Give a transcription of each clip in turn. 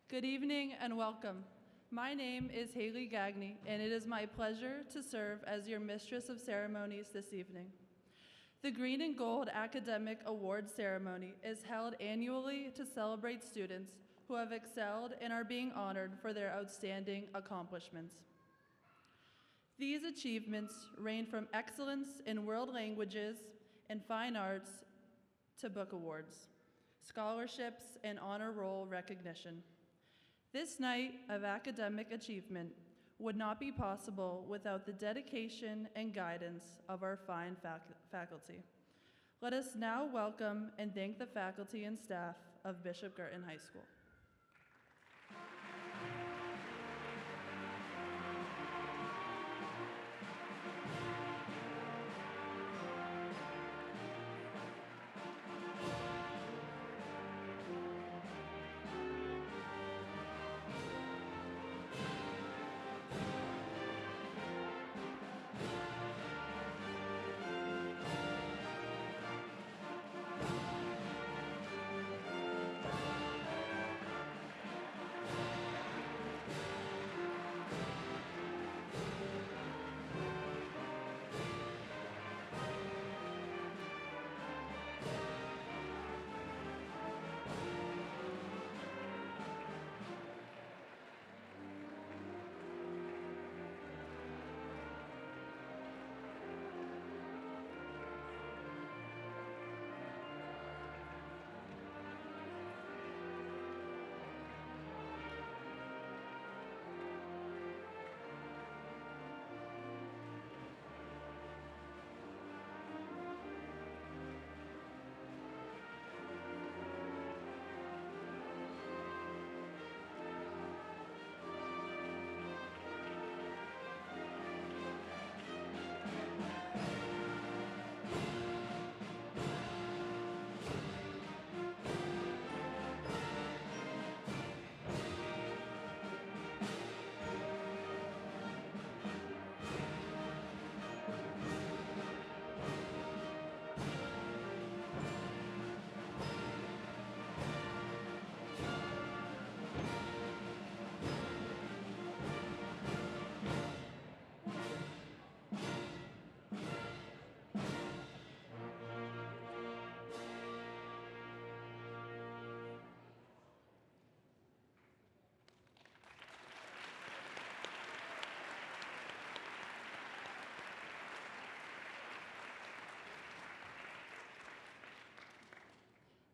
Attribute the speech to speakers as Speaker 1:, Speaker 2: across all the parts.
Speaker 1: Good evening and welcome. My name is Haley Gagney, and it is my pleasure to serve as your Mistress of Ceremonies this evening. The Green and Gold Academic Award Ceremony is held annually to celebrate students who have excelled and are being honored for their outstanding accomplishments. These achievements range from excellence in world languages and fine arts to book awards, scholarships, and honor roll recognition. This night of academic achievement would not be possible without the dedication and guidance of our fine faculty. Let us now welcome and thank the faculty and staff of Bishop Girton High School.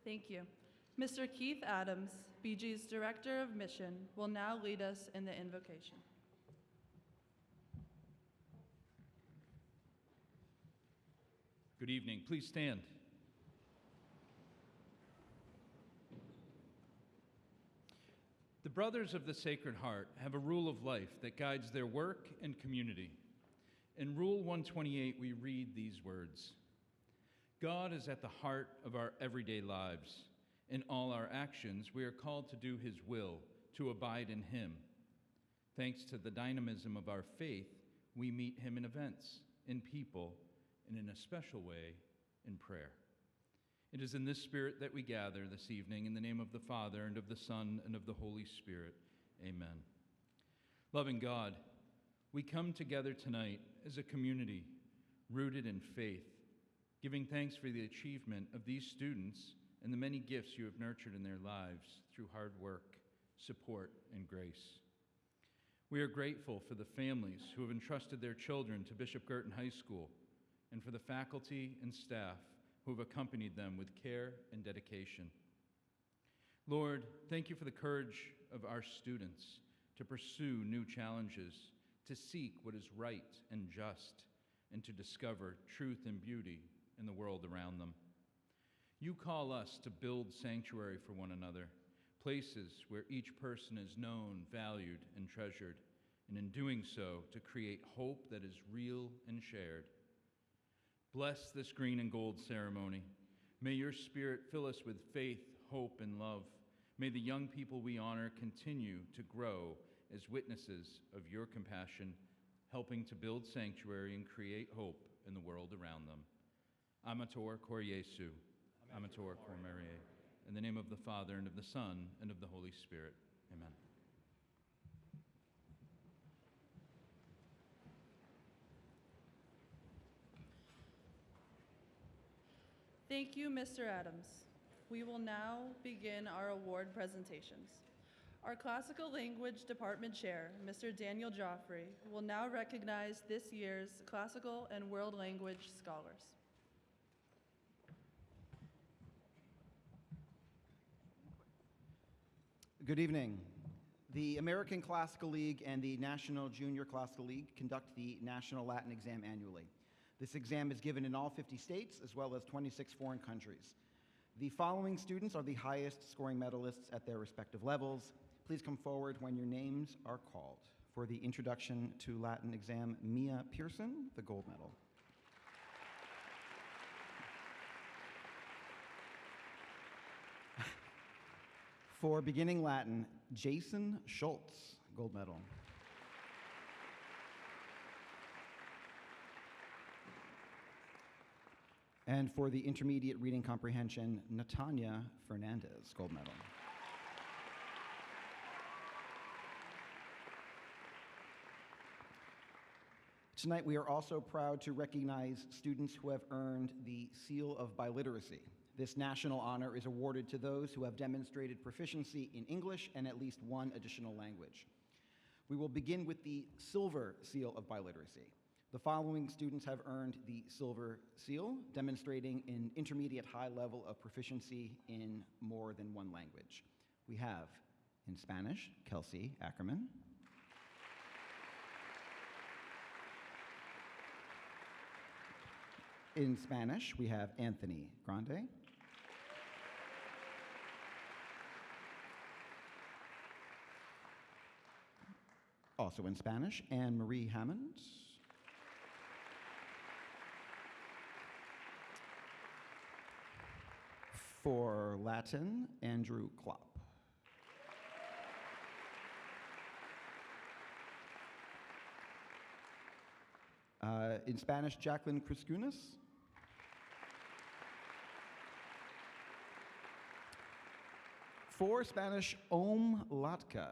Speaker 1: Thank you. Mr. Keith Adams, BG's Director of Mission, will now lead us in the invocation.
Speaker 2: Good evening. Please stand. The Brothers of the Sacred Heart have a rule of life that guides their work and community. In Rule 128, we read these words: God is at the heart of our everyday lives. In all our actions, we are called to do His will, to abide in Him. Thanks to the dynamism of our faith, we meet Him in events, in people, and in a special way, in prayer. It is in this spirit that we gather this evening, in the name of the Father, and of the Son, and of the Holy Spirit. Amen. Loving God, we come together tonight as a community rooted in faith, giving thanks for the achievement of these students and the many gifts you have nurtured in their lives through hard work, support, and grace. We are grateful for the families who have entrusted their children to Bishop Girton High School and for the faculty and staff who have accompanied them with care and dedication. Lord, thank you for the courage of our students to pursue new challenges, to seek what is right and just, and to discover truth and beauty in the world around them. You call us to build sanctuary for one another, places where each person is known, valued, and treasured, and in doing so, to create hope that is real and shared. Bless this green and gold ceremony. May your Spirit fill us with faith, hope, and love. May the young people we honor continue to grow as witnesses of your compassion, helping to build sanctuary and create hope in the world around them. Amator cor Jesu, Amator cor Mariae. In the name of the Father, and of the Son, and of the Holy Spirit. Amen.
Speaker 1: Thank you, Mr. Adams. We will now begin our award presentations. Our Classical Language Department Chair, Mr. Daniel Joffrey, will now recognize this year's Classical and World Language Scholars.
Speaker 3: Good evening. The American Classical League and the National Junior Classical League conduct the National Latin Exam annually. This exam is given in all 50 states as well as 26 foreign countries. The following students are the highest scoring medalists at their respective levels. Please come forward when your names are called. For the Introduction to Latin exam, Mia Pearson, the gold medal. For Beginning Latin, Jason Schultz, gold medal. And for the Intermediate Reading Comprehension, Natanya Fernandez, gold medal. Tonight, we are also proud to recognize students who have earned the Seal of Biliteracy. This national honor is awarded to those who have demonstrated proficiency in English and at least one additional language. We will begin with the Silver Seal of Biliteracy. The following students have earned the Silver Seal, demonstrating an intermediate high level of proficiency in more than one language. We have, in Spanish, Kelsey Ackerman. In Spanish, we have Anthony Grande. Also in Spanish, Anne-Marie Hammond. For Latin, Andrew Klopp. In Spanish, Jacqueline Criscunas. For Spanish, Om Latka.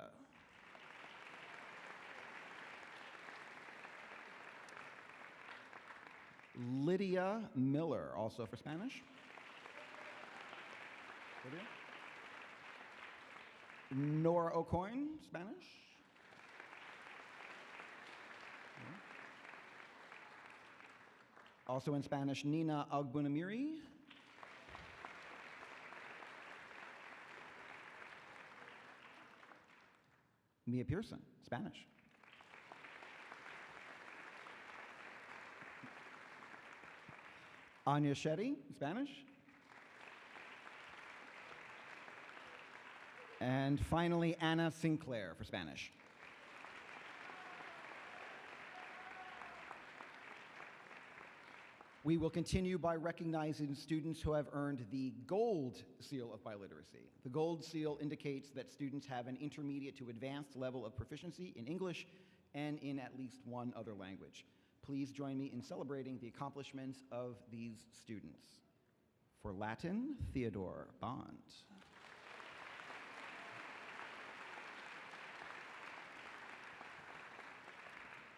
Speaker 3: Lydia Miller, also for Spanish. Lydia. Nora O'Coin, Spanish. Also in Spanish, Nina Agbunamiri. Mia Pearson, Spanish. Anya Shetty, Spanish. And finally, Anna Sinclair for Spanish. We will continue by recognizing students who have earned the Gold Seal of Biliteracy. The Gold Seal indicates that students have an intermediate to advanced level of proficiency in English and in at least one other language. Please join me in celebrating the accomplishments of these students. For Latin, Theodore Bond.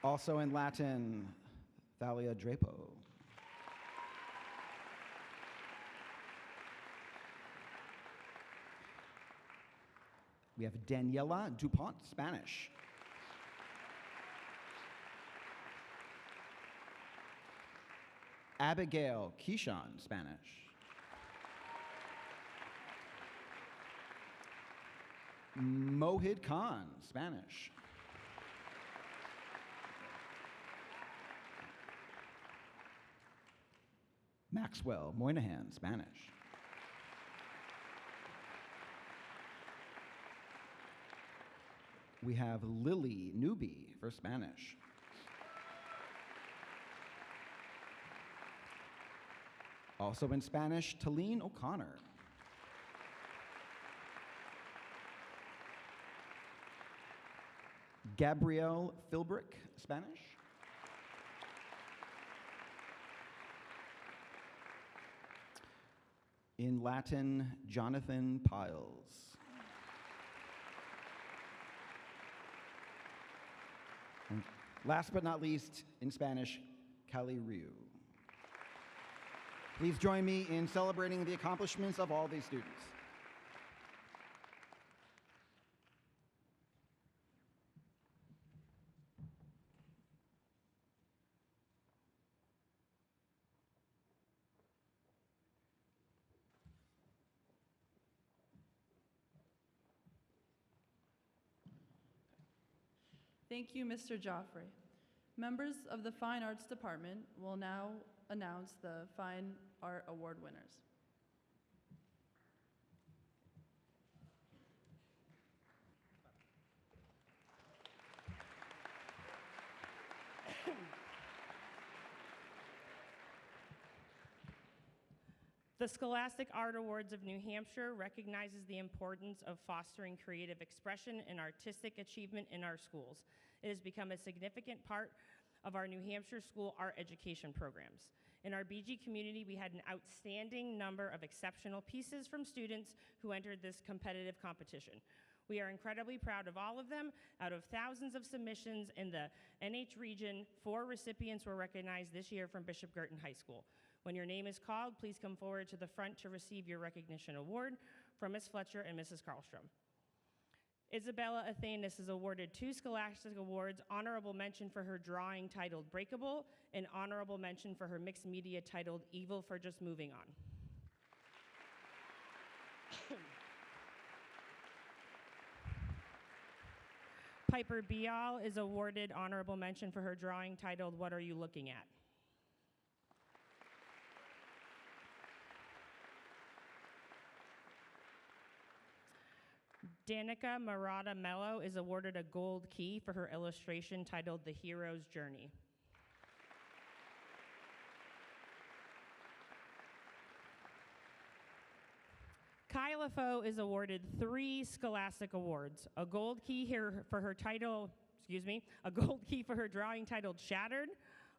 Speaker 3: Also in Latin, Thalia Drapo. We have Daniela Dupont, Spanish. Abigail Kishon, Spanish. Mohid Khan, Spanish. Maxwell Moynihan, Spanish. We have Lily Newby for Spanish. Also in Spanish, Talene O'Connor. Gabrielle Philbrick, Spanish. In Latin, Jonathan Piles. And last but not least, in Spanish, Cali Riu. Please join me in celebrating the accomplishments of all these students.
Speaker 1: Thank you, Mr. Joffrey. Members of the Fine Arts Department will now announce the Fine Art Award winners.
Speaker 4: The Scholastic Art Awards of New Hampshire recognizes the importance of fostering creative expression and artistic achievement in our schools. It has become a significant part of our New Hampshire school art education programs. In our BG community, we had an outstanding number of exceptional pieces from students who entered this competitive competition. We are incredibly proud of all of them. Out of thousands of submissions in the NH region, 4 recipients were recognized this year from Bishop Girton High School. When your name is called, please come forward to the front to receive your recognition award from Ms. Fletcher and Mrs. Karlstrom. Isabella Athanas is awarded 2 Scholastic Awards, honorable mention for her drawing titled Breakable, and honorable mention for her mixed media titled Evil for Just Moving On. Piper Bial is awarded honorable mention for her drawing titled What Are You Looking At? Danica Murata Mello is awarded a gold key for her illustration titled The Hero's Journey. Kyla Foe is awarded 3 Scholastic Awards, a gold key here for her a gold key for her drawing titled Shattered,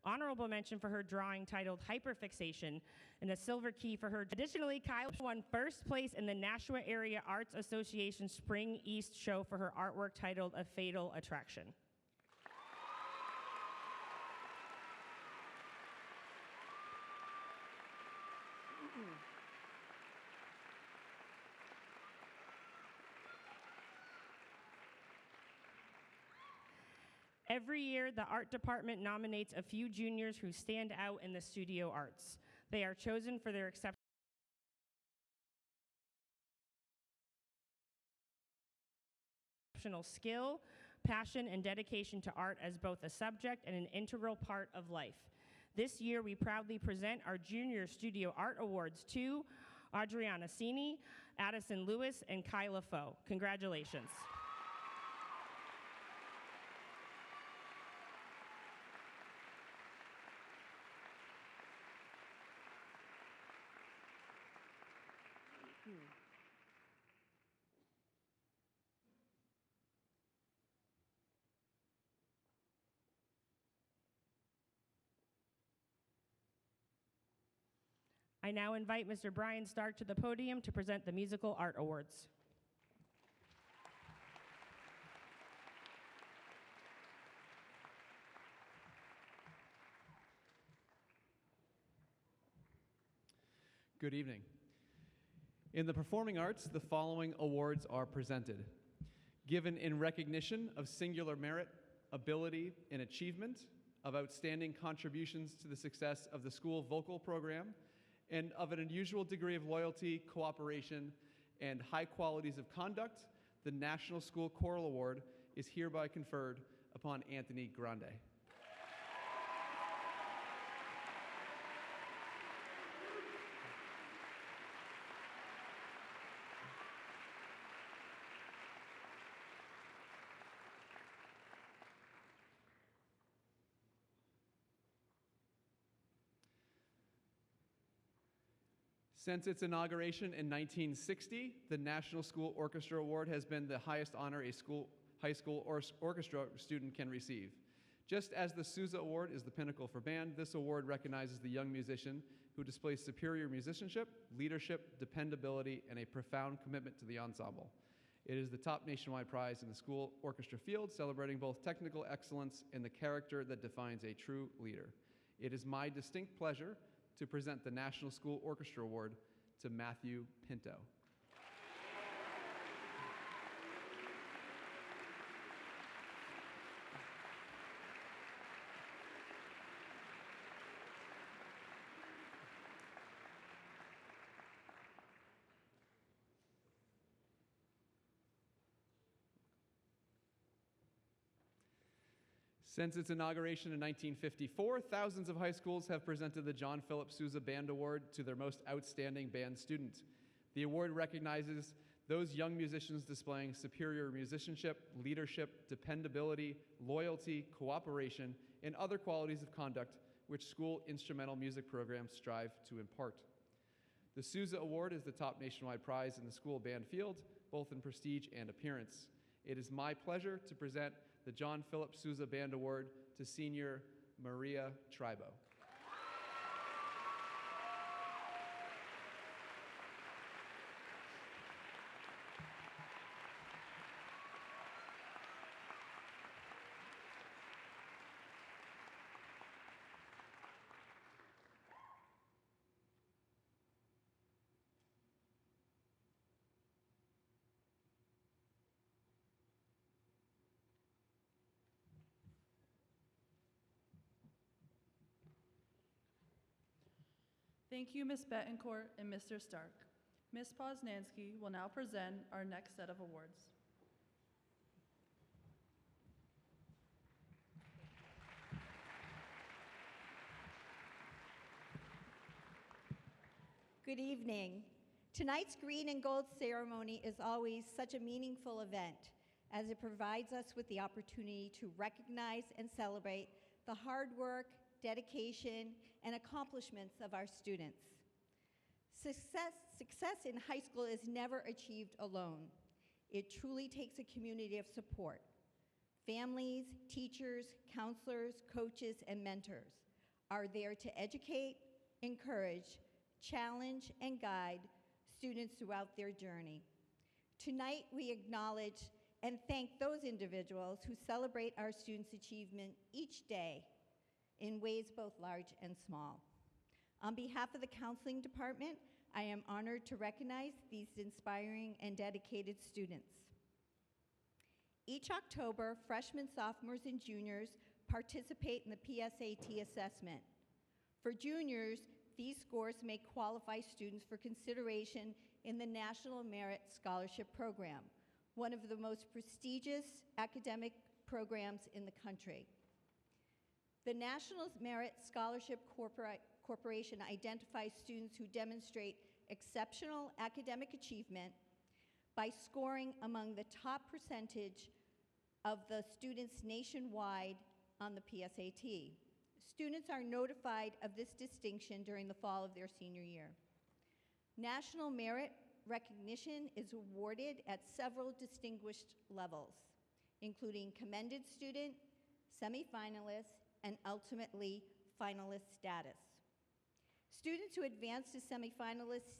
Speaker 4: honorable mention for her drawing titled Hyperfixation, and a silver key for her. Additionally, Kyla won first place in the Nashua Area Arts Association Spring East Show for her artwork titled A Fatal Attraction. Every year, the art department nominates a few juniors who stand out in the studio arts. They are chosen for their exceptional skill, passion, and dedication to art as both a subject and an integral part of life. This year, we proudly present our Junior Studio Art Awards to Adriana Cini, Addison Lewis, and Kyla Foe. Congratulations. I now invite Mr. Brian Stark to the podium to present the Musical Art Awards.
Speaker 5: Good evening. In the performing arts, the following awards are presented. Given in recognition of singular merit, ability, and achievement, of outstanding contributions to the success of the school vocal program, and of an unusual degree of loyalty, cooperation, and high qualities of conduct, the National School Choral Award is hereby conferred upon Anthony Grande. Since its inauguration in 1960, the National School Orchestra Award has been the highest honor a high school orchestra student can receive. Just as the Sousa Award is the pinnacle for band, this award recognizes the young musician who displays superior musicianship, leadership, dependability, and a profound commitment to the ensemble. It is the top nationwide prize in the school orchestra field, celebrating both technical excellence and the character that defines a true leader. It is my distinct pleasure to present the National School Orchestra Award to Matthew Pinto. Since its inauguration in 1954, thousands of high schools have presented the John Philip Sousa Band Award to their most outstanding band student. The award recognizes those young musicians displaying superior musicianship, leadership, dependability, loyalty, cooperation, and other qualities of conduct which school instrumental music programs strive to impart. The Sousa Award is the top nationwide prize in the school band field, both in prestige and appearance. It is my pleasure to present the John Philip Sousa Band Award to senior Maria Tribo.
Speaker 1: Thank you, Ms. Betancourt and Mr. Stark. Ms. Poznansky will now present our next set of awards.
Speaker 6: Good evening. Tonight's Green and Gold ceremony is always such a meaningful event, as it provides us with the opportunity to recognize and celebrate the hard work, dedication, and accomplishments of our students. Success in high school is never achieved alone. It truly takes a community of support. Families, teachers, counselors, coaches, and mentors are there to educate, encourage, challenge, and guide students throughout their journey. Tonight, we acknowledge and thank those individuals who celebrate our students' achievement each day in ways both large and small. On behalf of the Counseling Department, I am honored to recognize these inspiring and dedicated students. Each October, freshmen, sophomores, and juniors participate in the PSAT assessment. For juniors, these scores may qualify students for consideration in the National Merit Scholarship Program, one of the most prestigious academic programs in the country. The National Merit Scholarship Corporation identifies students who demonstrate exceptional academic achievement by scoring among the top percentage of the students nationwide on the PSAT. Students are notified of this distinction during the fall of their senior year. National merit recognition is awarded at several distinguished levels, including commended student, semifinalist, and ultimately finalist status. Students who advance to semifinalist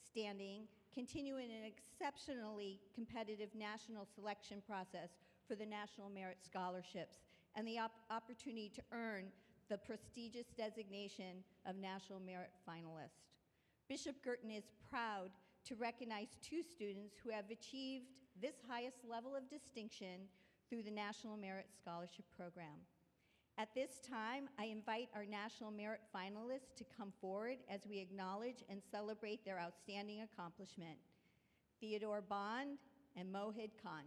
Speaker 6: standing continue in an exceptionally competitive national selection process for the National Merit Scholarships and the opportunity to earn the prestigious designation of National Merit Finalist. Bishop Girton is proud to recognize 2 students who have achieved this highest level of distinction through the National Merit Scholarship Program. At this time, I invite our National Merit finalists to come forward as we acknowledge and celebrate their outstanding accomplishment. Theodore Bond and Mohid Khan.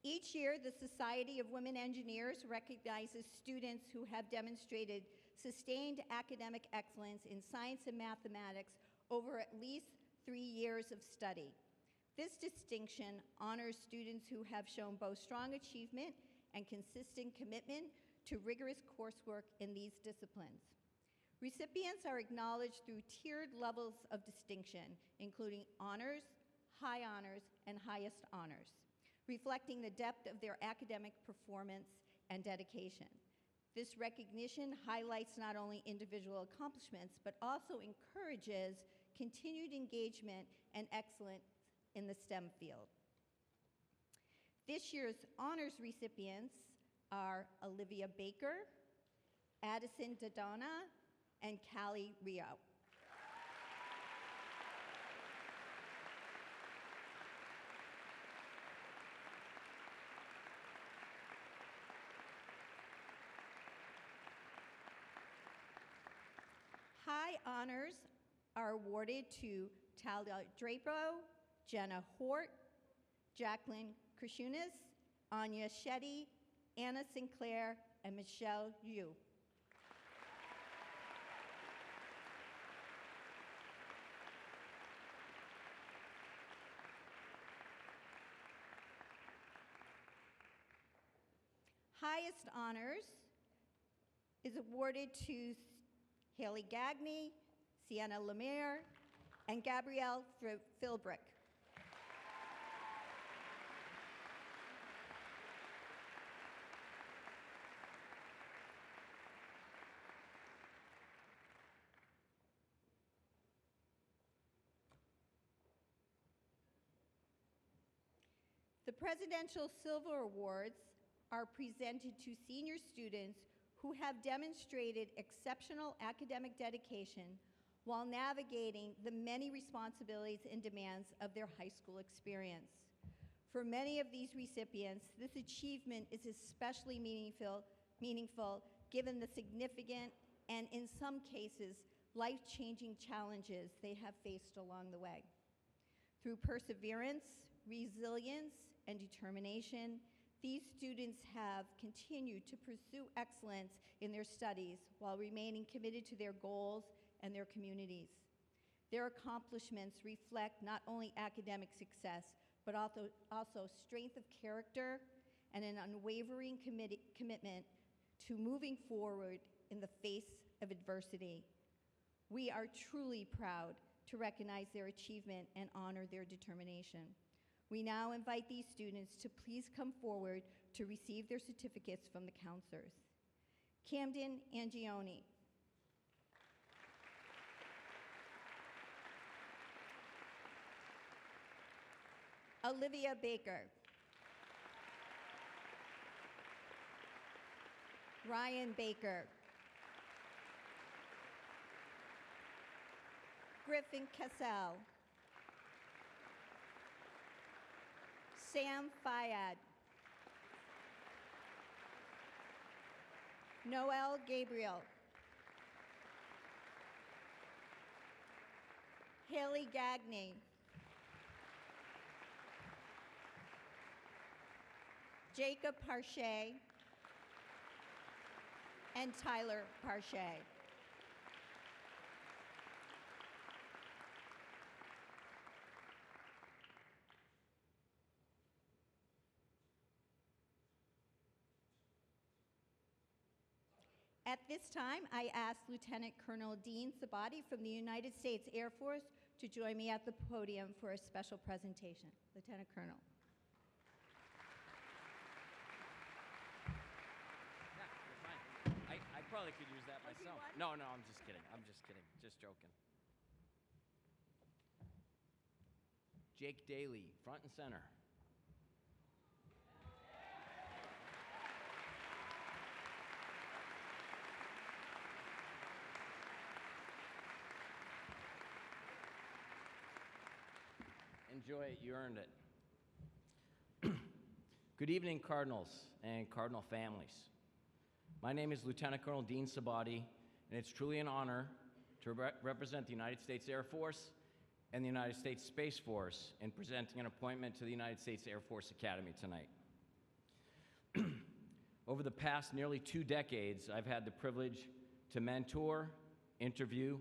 Speaker 6: Each year, the Society of Women Engineers recognizes students who have demonstrated sustained academic excellence in science and mathematics over at least 3 years of study. This distinction honors students who have shown both strong achievement and consistent commitment to rigorous coursework in these disciplines. Recipients are acknowledged through tiered levels of distinction, including honors, high honors, and highest honors, reflecting the depth of their academic performance and dedication. This recognition highlights not only individual accomplishments, but also encourages continued engagement and excellence in the STEM field. This year's honors recipients are Olivia Baker, Addison Dodona, and Callie Rio. High honors are awarded to Talia Drapo, Jenna Hort, Jacqueline Krishunas, Anya Shetty, Anna Sinclair, and Michelle Yu. Highest honors is awarded to Haley Gagne, Sienna Lemire, and Gabrielle Philbrick. The Presidential Silver Awards are presented to senior students who have demonstrated exceptional academic dedication while navigating the many responsibilities and demands of their high school experience. For many of these recipients, this achievement is especially meaningful given the significant and, in some cases, life-changing challenges they have faced along the way. Through perseverance, resilience, and determination, these students have continued to pursue excellence in their studies while remaining committed to their goals and their communities. Their accomplishments reflect not only academic success, but also strength of character and an unwavering commitment to moving forward in the face of adversity. We are truly proud to recognize their achievement and honor their determination. We now invite these students to please come forward to receive their certificates from the counselors. Camden Angioni. Olivia Baker. Ryan Baker. Griffin Cassell. Sam Fayad. Noel Gabriel. Haley Gagne. Jacob Parche. And Tyler Parche. At this time, I ask Lieutenant Colonel Dean Sabati from the United States Air Force to join me at the podium for a special presentation. Lieutenant Colonel.
Speaker 7: Yeah, you're fine. I probably could use that myself. No, I'm just kidding. I'm just kidding. Just joking. Jake Daly, front and center. Enjoy it, you earned it. Good evening, Cardinals and Cardinal families. My name is Lieutenant Colonel Dean Sabati, and it's truly an honor to represent the United States Air Force and the United States Space Force in presenting an appointment to the United States Air Force Academy tonight. Over the past nearly 2 decades, I've had the privilege to mentor, interview,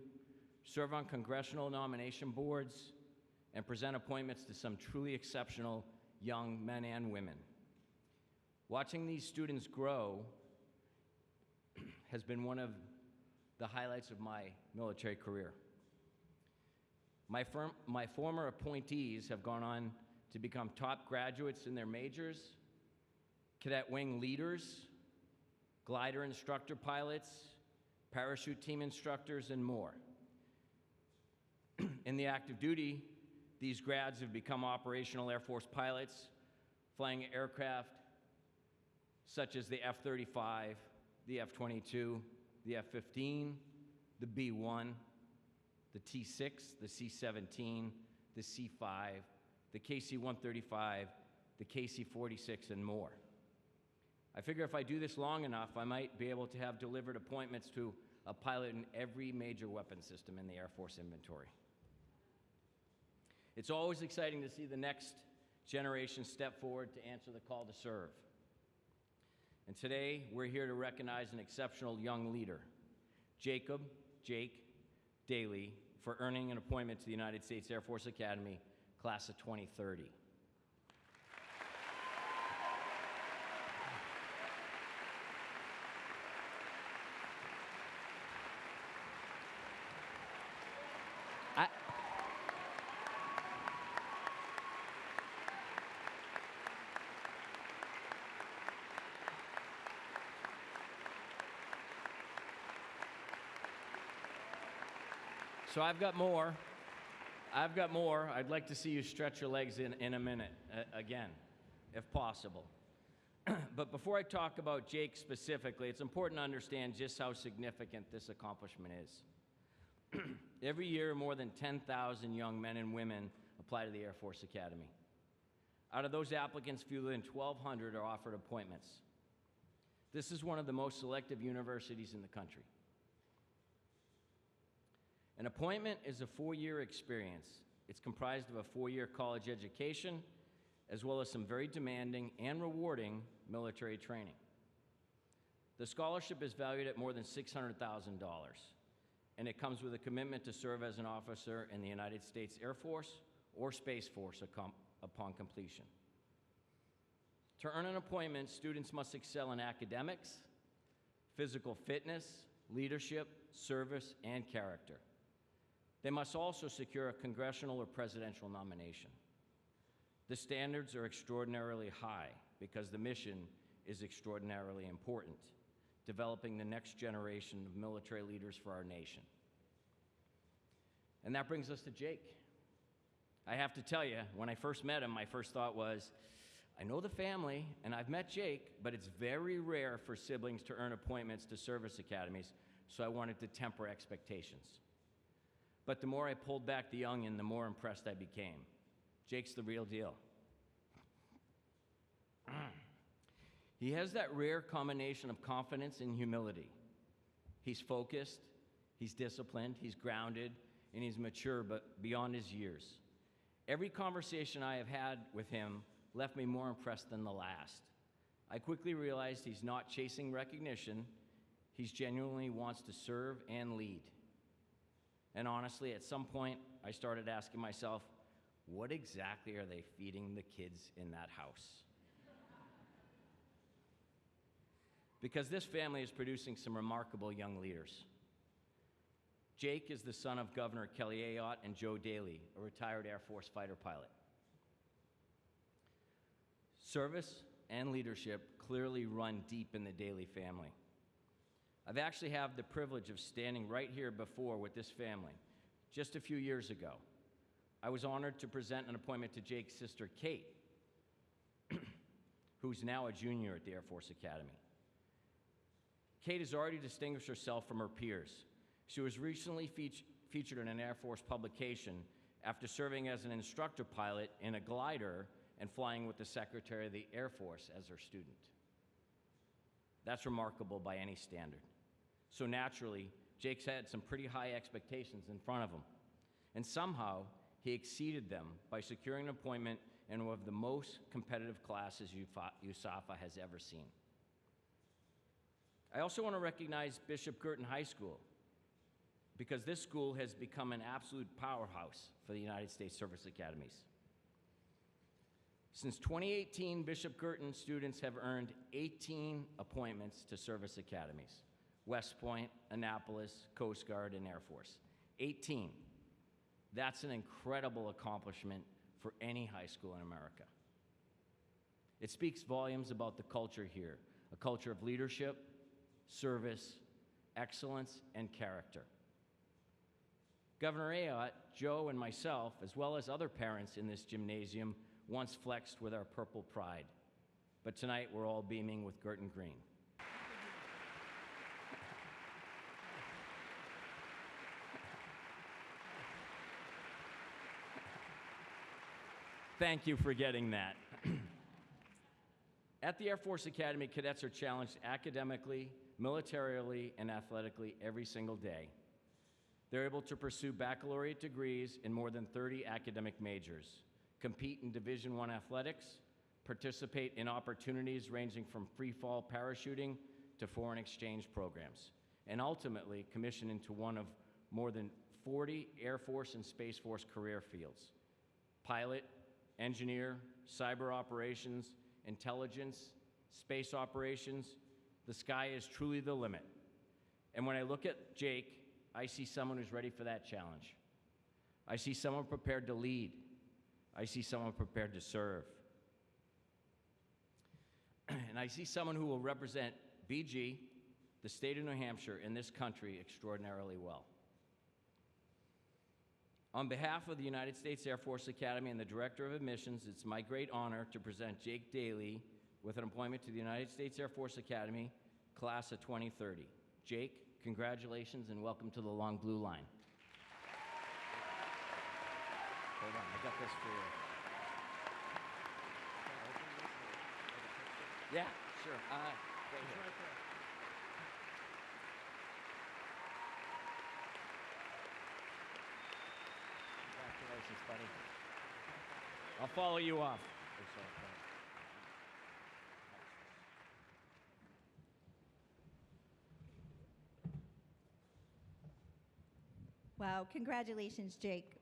Speaker 7: serve on congressional nomination boards, and present appointments to some truly exceptional young men and women. Watching these students grow has been one of the highlights of my military career. My former appointees have gone on to become top graduates in their majors, cadet wing leaders, glider instructor pilots, parachute team instructors, and more. In the active duty, these grads have become operational Air Force pilots, flying aircraft such as the F-35, the F-22, the F-15, the B-1, the T-6, the C-17, the C-5, the KC-135, the KC-46, and more. I figure if I do this long enough, I might be able to have delivered appointments to a pilot in every major weapon system in the Air Force inventory. It's always exciting to see the next generation step forward to answer the call to serve. And today, we're here to recognize an exceptional young leader, Jake Daly, for earning an appointment to the United States Air Force Academy, class of 2030. So I've got more. I'd like to see you stretch your legs in a minute again, if possible. But before I talk about Jake specifically, it's important to understand just how significant this accomplishment is. Every year, more than 10,000 young men and women apply to the Air Force Academy. Out of those applicants, fewer than 1,200 are offered appointments. This is one of the most selective universities in the country. An appointment is a 4-year experience. It's comprised of a 4-year college education, as well as some very demanding and rewarding military training. The scholarship is valued at more than $600,000, and it comes with a commitment to serve as an officer in the United States Air Force or Space Force upon completion. To earn an appointment, students must excel in academics, physical fitness, leadership, service, and character. They must also secure a congressional or presidential nomination. The standards are extraordinarily high because the mission is extraordinarily important, developing the next generation of military leaders for our nation. And that brings us to Jake. I have to tell you, when I first met him, my first thought was, I know the family, and I've met Jake, but it's very rare for siblings to earn appointments to service academies, so I wanted to temper expectations. But the more I pulled back the onion, the more impressed I became. Jake's the real deal. He has that rare combination of confidence and humility. He's focused, he's disciplined, he's grounded, and he's mature, but beyond his years. Every conversation I have had with him left me more impressed than the last. I quickly realized he's not chasing recognition, he genuinely wants to serve and lead. And honestly, at some point, I started asking myself, what exactly are they feeding the kids in that house? Because this family is producing some remarkable young leaders. Jake is the son of Governor Kelly Ayotte and Joe Daly, a retired Air Force fighter pilot. Service and leadership clearly run deep in the Daly family. I've actually had the privilege of standing right here before with this family. Just a few years ago, I was honored to present an appointment to Jake's sister, Kate, who's now a junior at the Air Force Academy. Kate has already distinguished herself from her peers. She was recently featured in an Air Force publication after serving as an instructor pilot in a glider and flying with the Secretary of the Air Force as her student. That's remarkable by any standard. So naturally, Jake's had some pretty high expectations in front of him. And somehow, he exceeded them by securing an appointment in one of the most competitive classes USAFA has ever seen. I also want to recognize Bishop Girton High School, because this school has become an absolute powerhouse for the United States Service Academies. Since 2018, Bishop Girton students have earned 18 appointments to service academies: West Point, Annapolis, Coast Guard, and Air Force. 18. That's an incredible accomplishment for any high school in America. It speaks volumes about the culture here, a culture of leadership, service, excellence, and character. Governor Ayotte, Joe, and myself, as well as other parents in this gymnasium, once flexed with our purple pride. But tonight, we're all beaming with Girton Green. Thank you for getting that. At the Air Force Academy, cadets are challenged academically, militarily, and athletically every single day. They're able to pursue baccalaureate degrees in more than 30 academic majors, compete in Division I athletics, participate in opportunities ranging from free fall parachuting to foreign exchange programs, and ultimately commission into one of more than 40 Air Force and Space Force career fields: pilot, engineer, cyber operations, intelligence, space operations. The sky is truly the limit. And when I look at Jake, I see someone who's ready for that challenge. I see someone prepared to lead. I see someone prepared to serve. And I see someone who will represent BG, the state of New Hampshire, and this country extraordinarily well. On behalf of the United States Air Force Academy and the Director of Admissions, it's my great honor to present Jake Daly with an appointment to the United States Air Force Academy, class of 2030. Jake, congratulations and welcome to the Long Blue Line. Hold on, I got this for you. Yeah, sure. Right here. Congratulations, buddy. I'll follow you off.
Speaker 6: Wow, congratulations, Jake.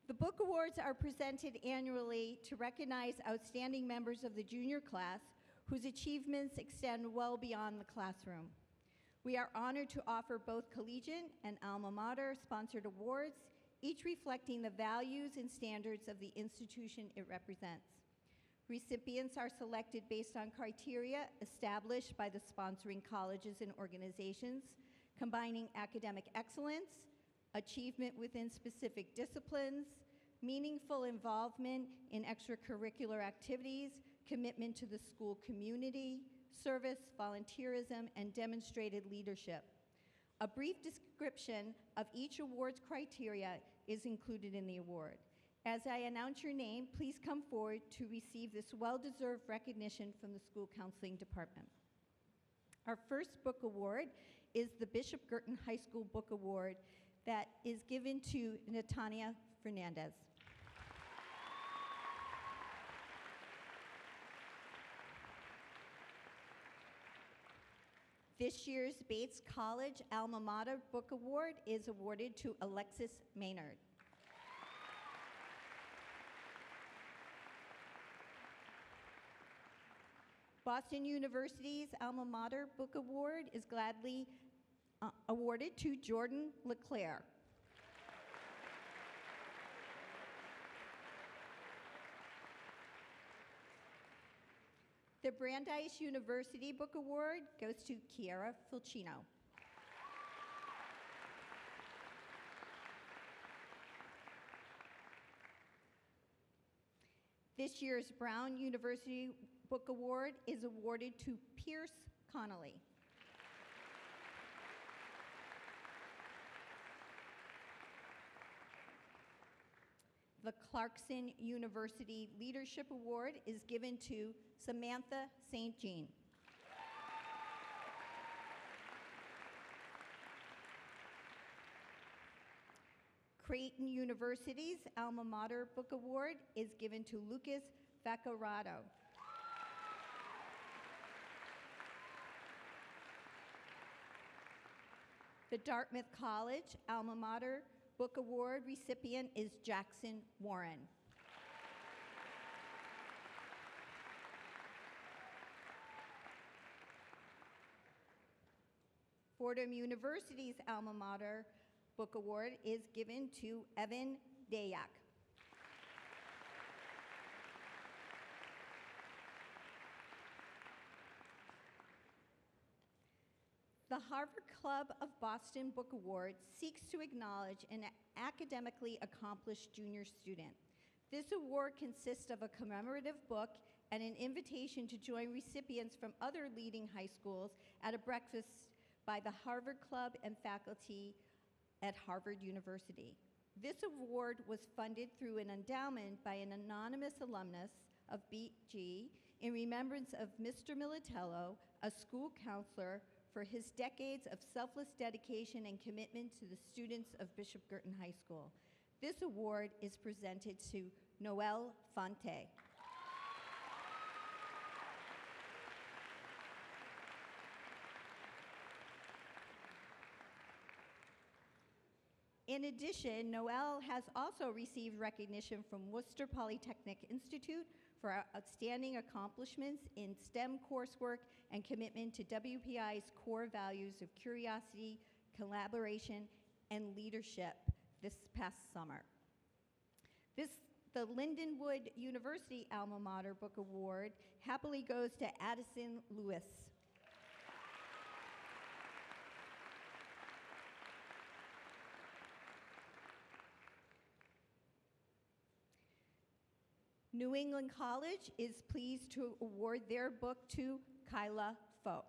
Speaker 6: The book awards are presented annually to recognize outstanding members of the junior class whose achievements extend well beyond the classroom. We are honored to offer both collegiate and alma mater sponsored awards, each reflecting the values and standards of the institution it represents. Recipients are selected based on criteria established by the sponsoring colleges and organizations, combining academic excellence, achievement within specific disciplines, meaningful involvement in extracurricular activities, commitment to the school community, service, volunteerism, and demonstrated leadership. A brief description of each award's criteria is included in the award. As I announce your name, please come forward to receive this well-deserved recognition from the School Counseling Department. Our first book award is the Bishop Girton High School Book Award that is given to Natania Fernandez. This year's Bates College Alma Mater Book Award is awarded to Alexis Maynard. Boston University's Alma Mater Book Award is gladly awarded to Jordan LeClaire. The Brandeis University Book Award goes to Kiara Fulcino. This year's Brown University Book Award is awarded to Pierce Connolly. The Clarkson University Leadership Award is given to Samantha St. Jean. Creighton University's Alma Mater Book Award is given to Lucas Vaccarado. The Dartmouth College Alma Mater Book Award recipient is Jackson Warren. Fordham University's Alma Mater Book Award is given to Evan Dayak. The Harvard Club of Boston Book Award seeks to acknowledge an academically accomplished junior student. This award consists of a commemorative book and an invitation to join recipients from other leading high schools at a breakfast by the Harvard Club and faculty at Harvard University. This award was funded through an endowment by an anonymous alumnus of BG in remembrance of Mr. Militello, a school counselor, for his decades of selfless dedication and commitment to the students of Bishop Girton High School. This award is presented to Noel Fonte. In addition, Noel has also received recognition from Worcester Polytechnic Institute for outstanding accomplishments in STEM coursework and commitment to WPI's core values of curiosity, collaboration, and leadership this past summer. The Lindenwood University Alma Mater Book Award happily goes to Addison Lewis. New England College is pleased to award their book to Kyla Foe.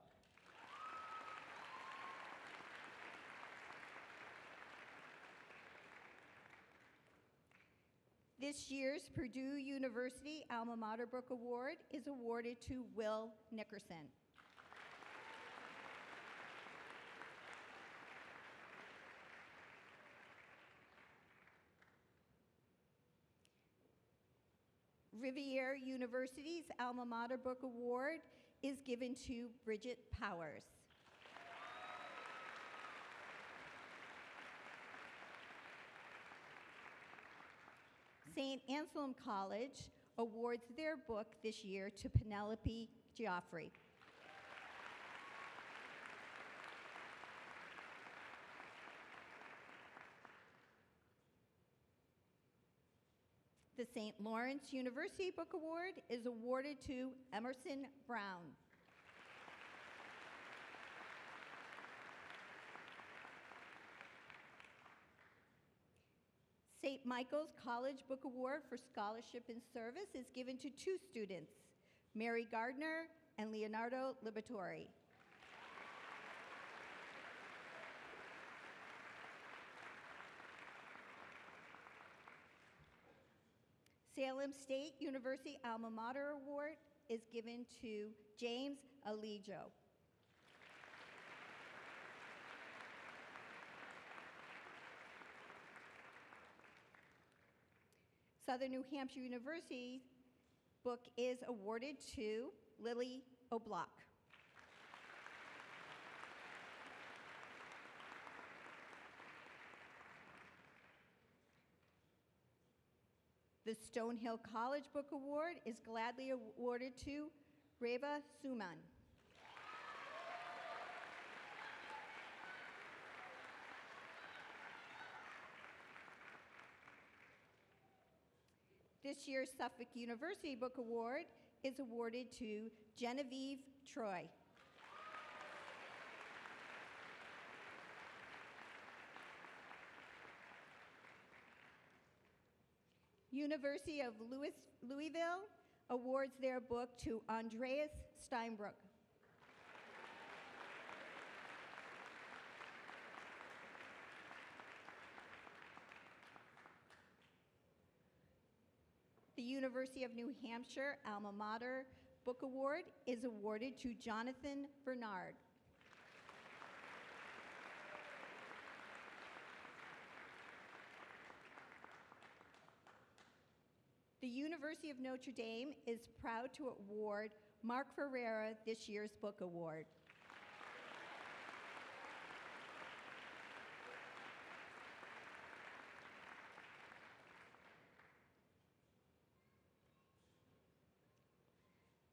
Speaker 6: This year's Purdue University Alma Mater Book Award is awarded to Will Nickerson. Rivier University's Alma Mater Book Award is given to Bridget Powers. St. Anselm College awards their book this year to Penelope Geoffrey. The St. Lawrence University Book Award is awarded to Emerson Brown. St. Michael's College Book Award for Scholarship and Service is given to two students, Mary Gardner and Leonardo Liberatore. Salem State University Alma Mater Award is given to James Alijo. Southern New Hampshire University book is awarded to Lily O'Block. The Stonehill College Book Award is gladly awarded to Reva Suman. This year's Suffolk University Book Award is awarded to Genevieve Troy. University of Louisville awards their book to Andreas Steinbrook. The University of New Hampshire Alma Mater Book Award is awarded to Jonathan Bernard. The University of Notre Dame is proud to award Mark Ferreira this year's book award.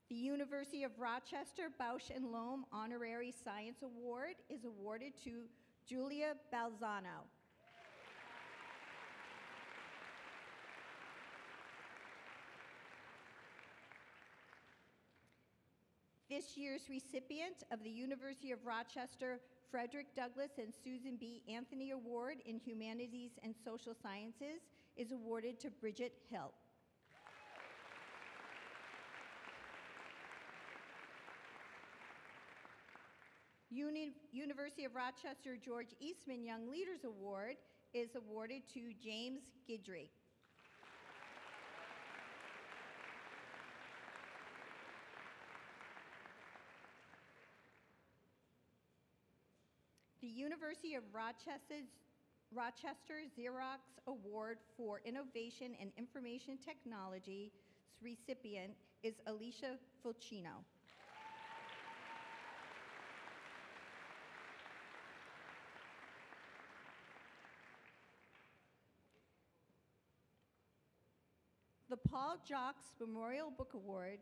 Speaker 6: The University of Rochester Bausch and Lomb Honorary Science Award is awarded to Julia Balzano. This year's recipient of the University of Rochester Frederick Douglass and Susan B. Anthony Award in Humanities and Social Sciences is awarded to Bridget Hill. University of Rochester George Eastman Young Leaders Award is awarded to James Guidry. The University of Rochester's Xerox Award for Innovation and Information Technology's recipient is Alicia Fulcino. The Paul Jacques Memorial Book Award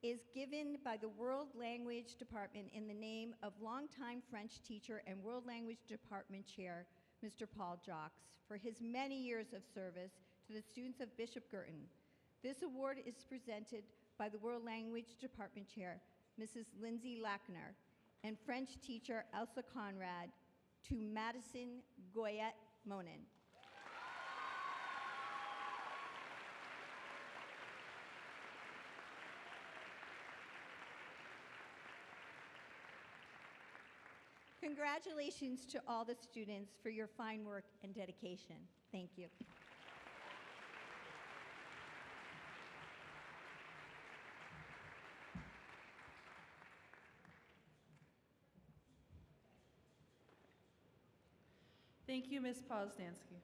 Speaker 6: is given by the World Language Department in the name of longtime French teacher and World Language Department Chair, Mr. Paul Jacques, for his many years of service to the students of Bishop Girton. This award is presented by the World Language Department Chair, Mrs. Lindsay Lackner, and French teacher Elsa Conrad to Madison Goyette Monin. Congratulations to all the students for your fine work and dedication. Thank you.
Speaker 1: Thank you, Ms. Posnansky.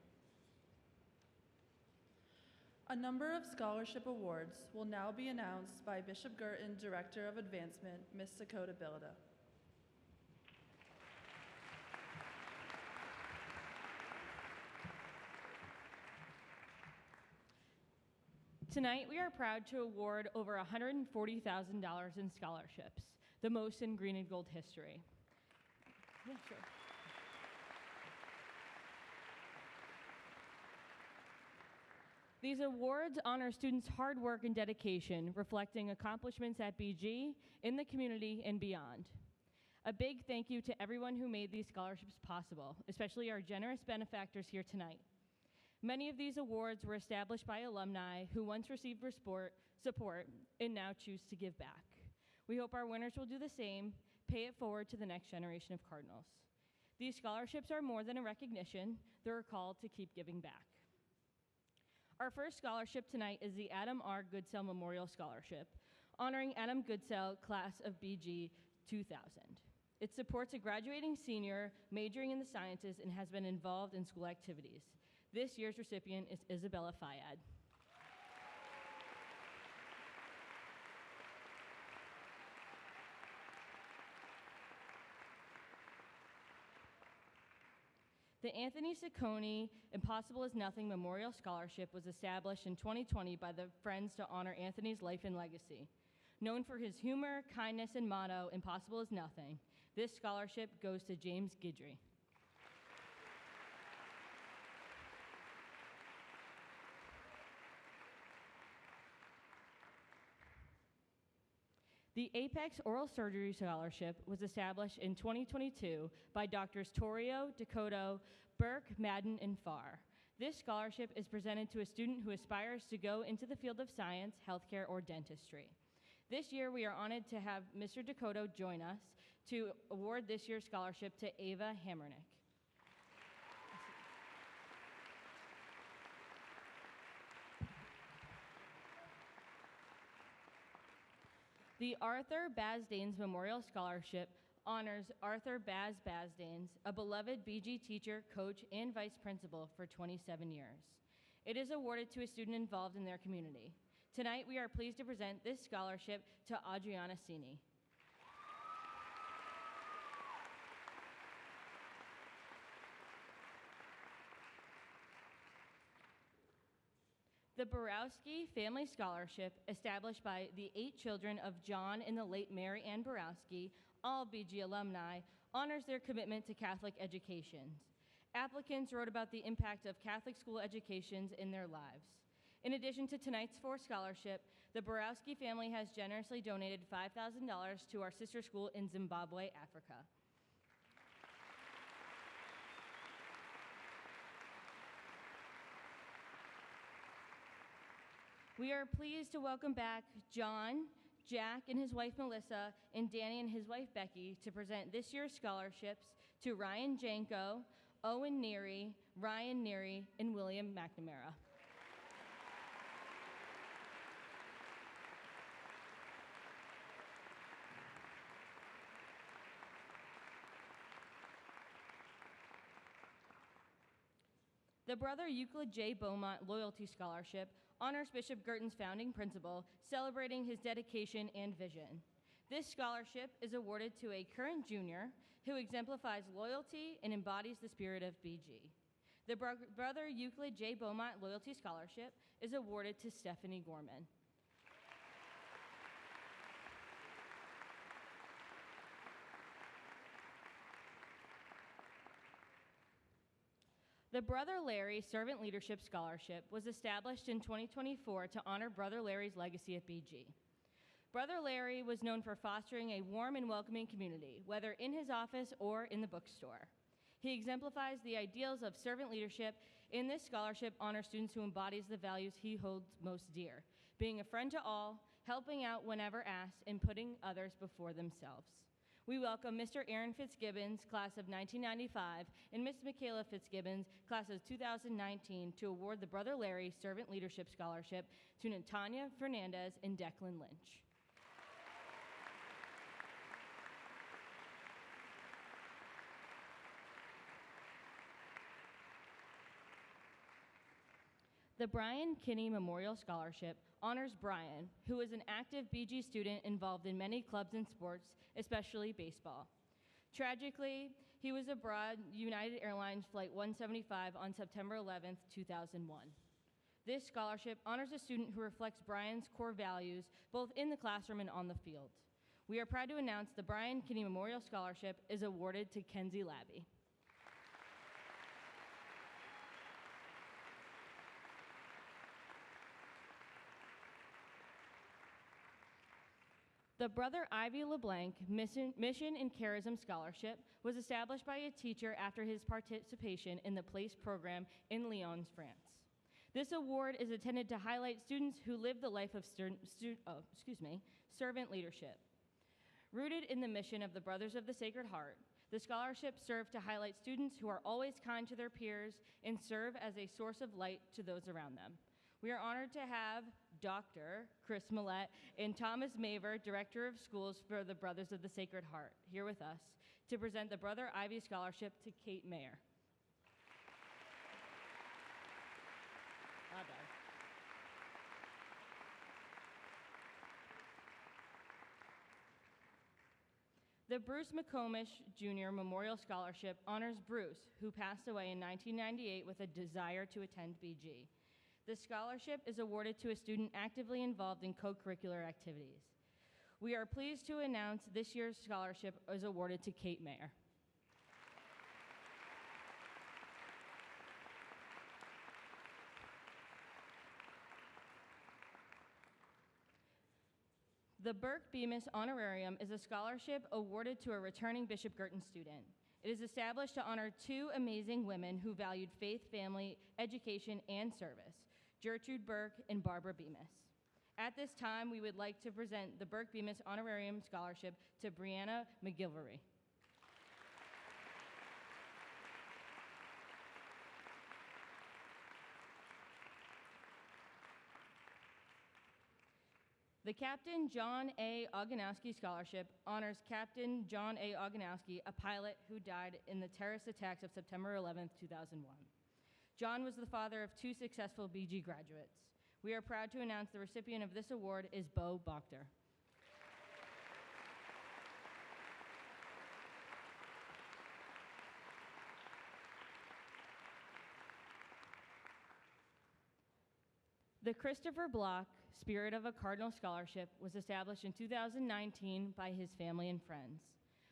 Speaker 1: A number of scholarship awards will now be announced by Bishop Girton Director of Advancement, Ms. Dakota Bilda.
Speaker 4: Tonight, we are proud to award over $140,000 in scholarships, the most in green and gold history. Yeah, sure. These awards honor students' hard work and dedication, reflecting accomplishments at BG, in the community, and beyond. A big thank you to everyone who made these scholarships possible, especially our generous benefactors here tonight. Many of these awards were established by alumni who once received support and now choose to give back. We hope our winners will do the same, pay it forward to the next generation of Cardinals. These scholarships are more than a recognition, they're a call to keep giving back. Our first scholarship tonight is the Adam R. Goodsell Memorial Scholarship, honoring Adam Goodsell, class of BG 2000. It supports a graduating senior majoring in the sciences and has been involved in school activities. This year's recipient is Isabella Fayad. The Anthony Ciccone Impossible is Nothing Memorial Scholarship was established in 2020 by the Friends to honor Anthony's life and legacy. Known for his humor, kindness, and motto, Impossible is Nothing, this scholarship goes to James Guidry. The Apex Oral Surgery Scholarship was established in 2022 by Drs. Torrio, Dakota, Burke, Madden, and Farr. This scholarship is presented to a student who aspires to go into the field of science, healthcare, or dentistry. This year, we are honored to have Mr. Dakota join us to award this year's scholarship to Ava Hammernick. The Arthur Basdanes Memorial Scholarship honors Arthur Basdanes, a beloved BG teacher, coach, and vice principal for 27 years. It is awarded to a student involved in their community. Tonight, we are pleased to present this scholarship to Adriana Cini. The Borowski Family Scholarship, established by the 8 children of John and the late Mary Ann Borowski, all BG alumni, honors their commitment to Catholic education. Applicants wrote about the impact of Catholic school educations in their lives. In addition to tonight's 4 scholarship, the Borowski family has generously donated $5,000 to our sister school in Zimbabwe, Africa. We are pleased to welcome back John, Jack and his wife Melissa, and Danny and his wife Becky to present this year's scholarships to Ryan Janko, Owen Neary, Ryan Neary, and William McNamara. The Brother Euclid J. Beaumont Loyalty Scholarship honors Bishop Girton's founding principal, celebrating his dedication and vision. This scholarship is awarded to a current junior who exemplifies loyalty and embodies the spirit of BG. The Brother Euclid J. Beaumont Loyalty Scholarship is awarded to Stephanie Gorman. The Brother Larry Servant Leadership Scholarship was established in 2024 to honor Brother Larry's legacy at BG. Brother Larry was known for fostering a warm and welcoming community, whether in his office or in the bookstore. He exemplifies the ideals of servant leadership, and this scholarship honors students who embodies the values he holds most dear, being a friend to all, helping out whenever asked, and putting others before themselves. We welcome Mr. Aaron Fitzgibbons, class of 1995, and Ms. Michaela Fitzgibbons, class of 2019, to award the Brother Larry Servant Leadership Scholarship to Natanya Fernandez and Declan Lynch. The Brian Kinney Memorial Scholarship honors Brian, who is an active BG student involved in many clubs and sports, especially baseball. Tragically, he was abroad United Airlines Flight 175 on September 11, 2001. This scholarship honors a student who reflects Brian's core values, both in the classroom and on the field. We are proud to announce the Brian Kinney Memorial Scholarship is awarded to Kenzie Labby. The Brother Ivy LeBlanc Mission and Charism Scholarship was established by a teacher after his participation in the PLACE program in Lyon, France. This award is intended to highlight students who live the life of servant leadership. Rooted in the mission of the Brothers of the Sacred Heart, the scholarship served to highlight students who are always kind to their peers and serve as a source of light to those around them. We are honored to have Dr. Chris Millett and Thomas Maver, Director of Schools for the Brothers of the Sacred Heart, here with us to present the Brother Ivy Scholarship to Kate Mayer. The Bruce McComish Jr. Memorial Scholarship honors Bruce, who passed away in 1998 with a desire to attend BG. The scholarship is awarded to a student actively involved in co-curricular activities. We are pleased to announce this year's scholarship is awarded to Kate Mayer. The Burke Bemis Honorarium is a scholarship awarded to a returning Bishop Girton student. It is established to honor 2 amazing women who valued faith, family, education, and service, Gertrude Burke and Barbara Bemis. At this time, we would like to present the Burke Bemis Honorarium Scholarship to Brianna McGilvery. The Captain John A. Oganowski Scholarship honors Captain John A. Oganowski, a pilot who died in the terrorist attacks of September 11, 2001. John was the father of 2 successful BG graduates. We are proud to announce the recipient of this award is Bo Bochter. The Christopher Block Spirit of a Cardinal Scholarship was established in 2019 by his family and friends.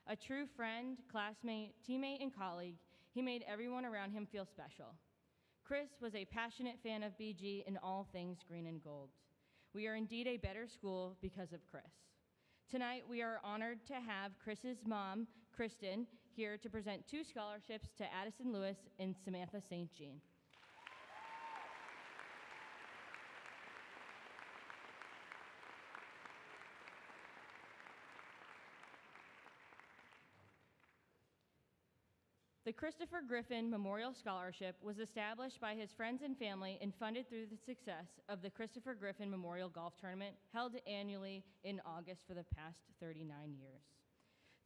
Speaker 4: A true friend, classmate, teammate, and colleague, he made everyone around him feel special. Chris was a passionate fan of BG and all things green and gold. We are indeed a better school because of Chris. Tonight, we are honored to have Chris's mom, Kristen, here to present 2 scholarships to Addison Lewis and Samantha St. Jean. The Christopher Griffin Memorial Scholarship was established by his friends and family and funded through the success of the Christopher Griffin Memorial Golf Tournament held annually in August for the past 39 years.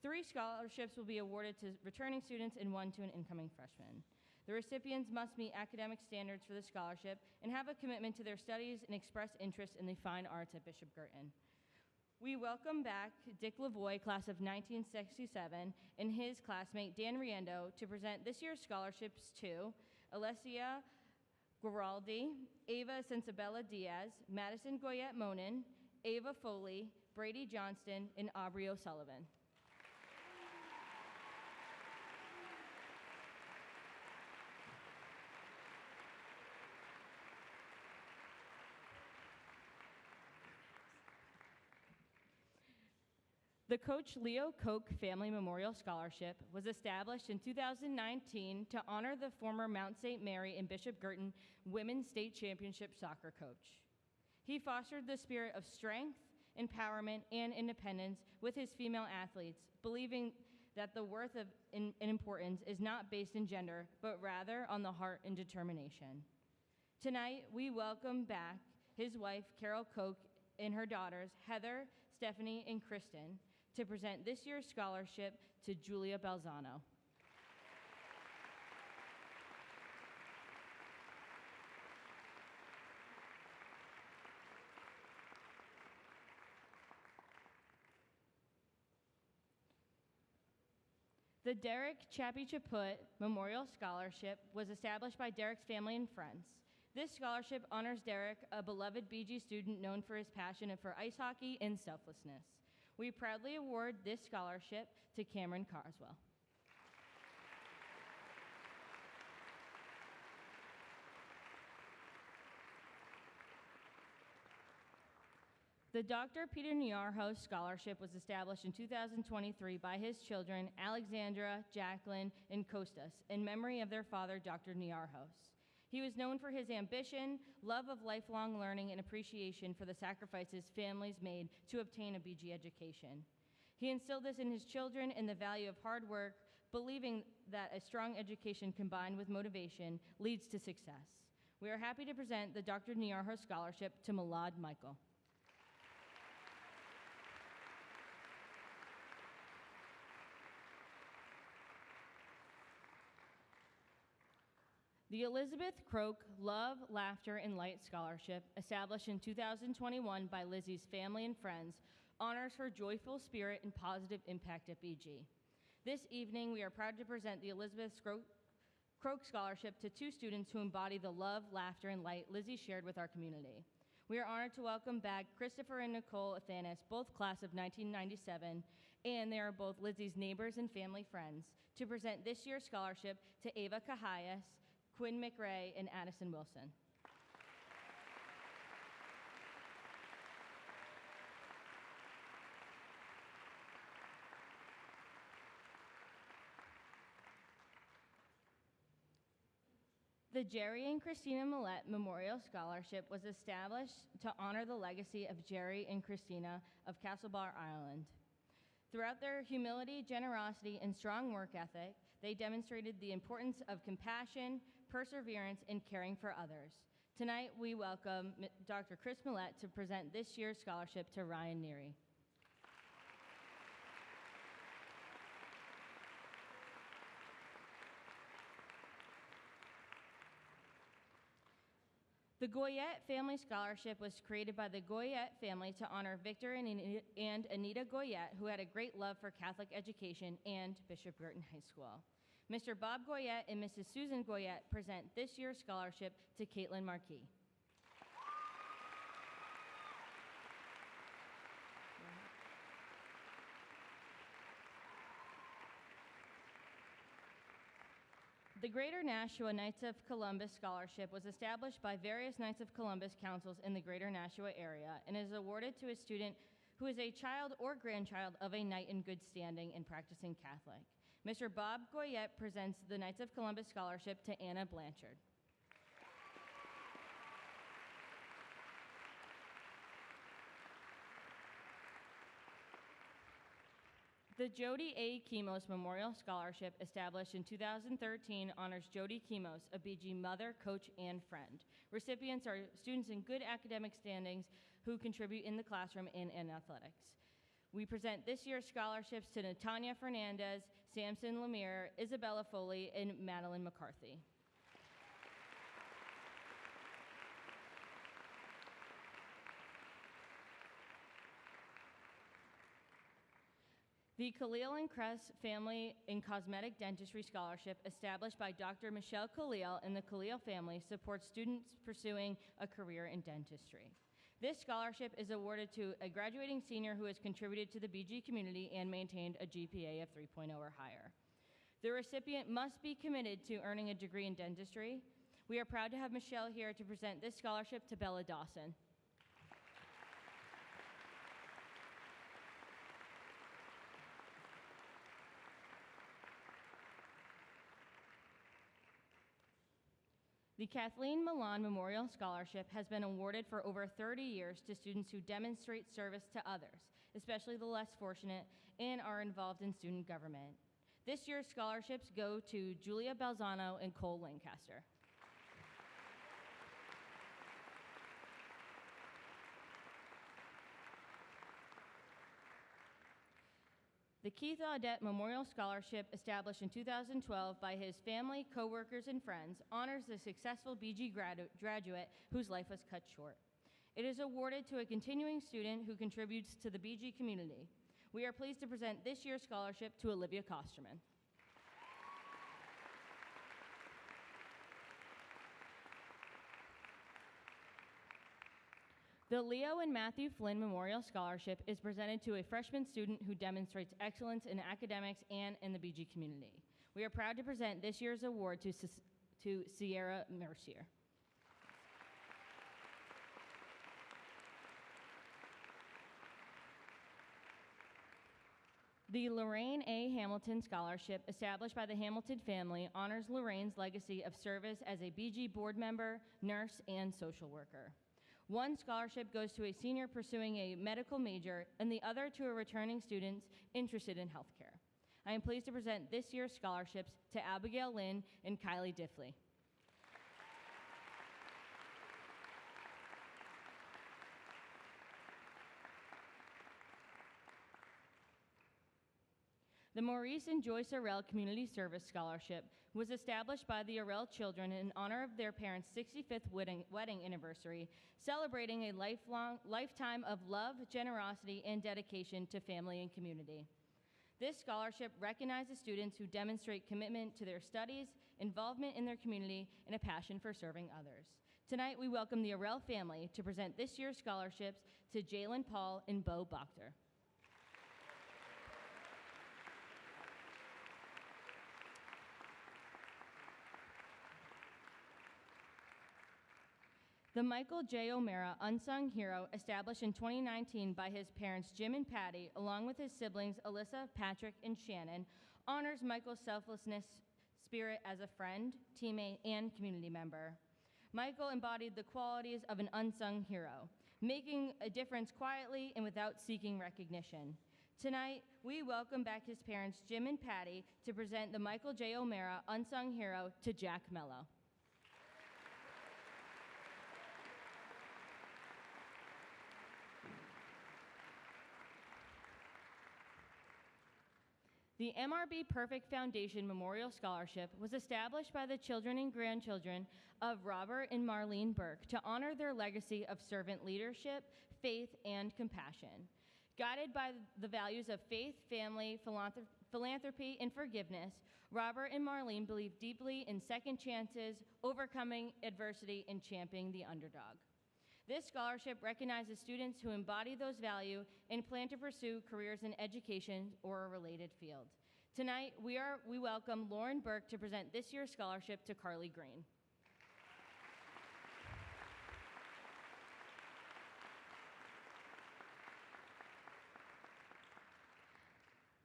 Speaker 4: 3 scholarships will be awarded to returning students and 1 to an incoming freshman. The recipients must meet academic standards for the scholarship and have a commitment to their studies and express interest in the fine arts at Bishop Girton. We welcome back Dick Lavoie, class of 1967, and his classmate Dan Riendo to present this year's scholarships to Alessia Guaraldi, Ava Sensabella Diaz, Madison Goyette Monin, Ava Foley, Brady Johnston, and Aubrey O'Sullivan. The Coach Leo Koch Family Memorial Scholarship was established in 2019 to honor the former Mount St. Mary and Bishop Girton Women's State Championship soccer coach. He fostered the spirit of strength, empowerment, and independence with his female athletes, believing that the worth of and importance is not based in gender, but rather on the heart and determination. Tonight, we welcome back his wife, Carol Koch, and her daughters, Heather, Stephanie, and Kristen, to present this year's scholarship to Julia Balzano. The Derek Chappie Chaput Memorial Scholarship was established by Derek's family and friends. This scholarship honors Derek, a beloved BG student known for his passion for ice hockey and selflessness. We proudly award this scholarship to Cameron Carswell. The Dr. Peter Nyarho Scholarship was established in 2023 by his children, Alexandra, Jacqueline, and Kostas, in memory of their father, Dr. Nyarhos. He was known for his ambition, love of lifelong learning, and appreciation for the sacrifices families made to obtain a BG education. He instilled this in his children and the value of hard work, believing that a strong education combined with motivation leads to success. We are happy to present the Dr. Nyarho Scholarship to Milad Michael. The Elizabeth Croak Love, Laughter, and Light Scholarship, established in 2021 by Lizzie's family and friends, honors her joyful spirit and positive impact at BG. This evening, we are proud to present the Elizabeth Croak Scholarship to 2 students who embody the love, laughter, and light Lizzie shared with our community. We are honored to welcome back Christopher and Nicole Athanas, both class of 1997, and they are both Lizzie's neighbors and family friends, to present this year's scholarship to Ava Cahayas, Quinn McRae, and Addison Wilson. The Jerry and Christina Millette Memorial Scholarship was established to honor the legacy of Jerry and Christina of Castlebar, Ireland. Throughout their humility, generosity, and strong work ethic, they demonstrated the importance of compassion, perseverance, and caring for others. Tonight, we welcome Dr. Chris Millette to present this year's scholarship to Ryan Neary. The Goyette Family Scholarship was created by the Goyette family to honor Victor and Anita Goyette, who had a great love for Catholic education and Bishop Girton High School. Mr. Bob Goyette and Mrs. Susan Goyette present this year's scholarship to Caitlin Marquis. The Greater Nashua Knights of Columbus Scholarship was established by various Knights of Columbus councils in the Greater Nashua area and is awarded to a student who is a child or grandchild of a knight in good standing and practicing Catholic. Mr. Bob Goyette presents the Knights of Columbus Scholarship to Anna Blanchard. The Jody A. Kimos Memorial Scholarship, established in 2013, honors Jody Kimos, a BG mother, coach, and friend. Recipients are students in good academic standings who contribute in the classroom and in athletics. We present this year's scholarships to Natanya Fernandez, Samson Lemire, Isabella Foley, and Madeline McCarthy. The Khalil and Kress Family in Cosmetic Dentistry Scholarship, established by Dr. Michelle Khalil and the Khalil family, supports students pursuing a career in dentistry. This scholarship is awarded to a graduating senior who has contributed to the BG community and maintained a GPA of 3.0 or higher. The recipient must be committed to earning a degree in dentistry. We are proud to have Michelle here to present this scholarship to Bella Dawson. The Kathleen Milan Memorial Scholarship has been awarded for over 30 years to students who demonstrate service to others, especially the less fortunate, and are involved in student government. This year's scholarships go to Julia Balzano and Cole Lancaster. The Keith Audette Memorial Scholarship, established in 2012 by his family, coworkers, and friends, honors a successful BG graduate whose life was cut short. It is awarded to a continuing student who contributes to the BG community. We are pleased to present this year's scholarship to Olivia Kosterman. The Leo and Matthew Flynn Memorial Scholarship is presented to a freshman student who demonstrates excellence in academics and in the BG community. We are proud to present this year's award to Sierra Mercier. The Lorraine A. Hamilton Scholarship, established by the Hamilton family, honors Lorraine's legacy of service as a BG board member, nurse, and social worker. One scholarship goes to a senior pursuing a medical major, and the other to a returning student interested in healthcare. I am pleased to present this year's scholarships to Abigail Lynn and Kylie Diffley. The Maurice and Joyce Arell Community Service Scholarship was established by the Arell children in honor of their parents' 65th wedding anniversary, celebrating a lifetime of love, generosity, and dedication to family and community. This scholarship recognizes students who demonstrate commitment to their studies, involvement in their community, and a passion for serving others. Tonight, we welcome the Arell family to present this year's scholarships to Jalen Paul and Bo Bochter. The Michael J. O'Mara Unsung Hero, established in 2019 by his parents Jim and Patty, along with his siblings Alyssa, Patrick, and Shannon, honors Michael's selflessness spirit as a friend, teammate, and community member. Michael embodied the qualities of an unsung hero, making a difference quietly and without seeking recognition. Tonight, we welcome back his parents Jim and Patty to present the Michael J. O'Mara Unsung Hero to Jack Mello. The MRB Perfect Foundation Memorial Scholarship was established by the children and grandchildren of Robert and Marlene Burke to honor their legacy of servant leadership, faith, and compassion. Guided by the values of faith, family, philanthropy, and forgiveness, Robert and Marlene believed deeply in second chances, overcoming adversity, and championing the underdog. This scholarship recognizes students who embody those values and plan to pursue careers in education or a related field. Tonight, we welcome Lauren Burke to present this year's scholarship to Carly Green.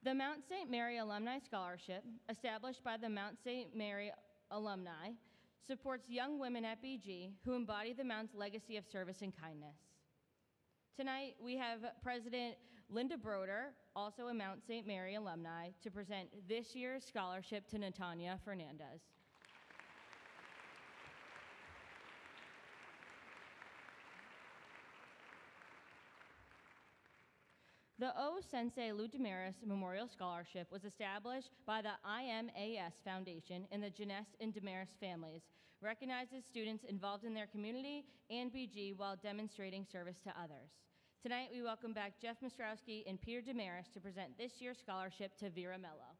Speaker 4: The Mount St. Mary Alumni Scholarship, established by the Mount St. Mary alumni, supports young women at BG who embody the Mount's legacy of service and kindness. Tonight, we have President Linda Broder, also a Mount St. Mary alumni, to present this year's scholarship to Natanya Fernandez. The O. Sensei Lou Damaris Memorial Scholarship was established by the IMAS Foundation and the Jeunesse and Damaris families, recognizes students involved in their community and BG while demonstrating service to others. Tonight, we welcome back Jeff Mistrowski and Peter Damaris to present this year's scholarship to Vera Mello.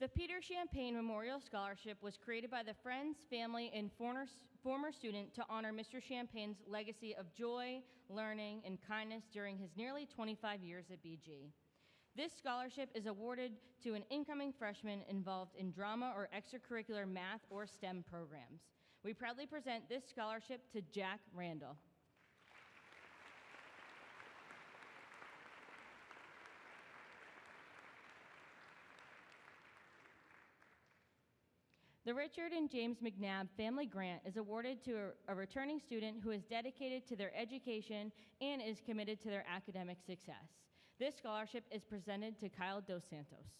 Speaker 4: The Peter Champagne Memorial Scholarship was created by the friends, family, and former student to honor Mr. Champagne's legacy of joy, learning, and kindness during his nearly 25 years at BG. This scholarship is awarded to an incoming freshman involved in drama or extracurricular math or STEM programs. We proudly present this scholarship to Jack Randall. The Richard and James McNabb Family Grant is awarded to a returning student who is dedicated to their education and is committed to their academic success. This scholarship is presented to Kyle Dos Santos.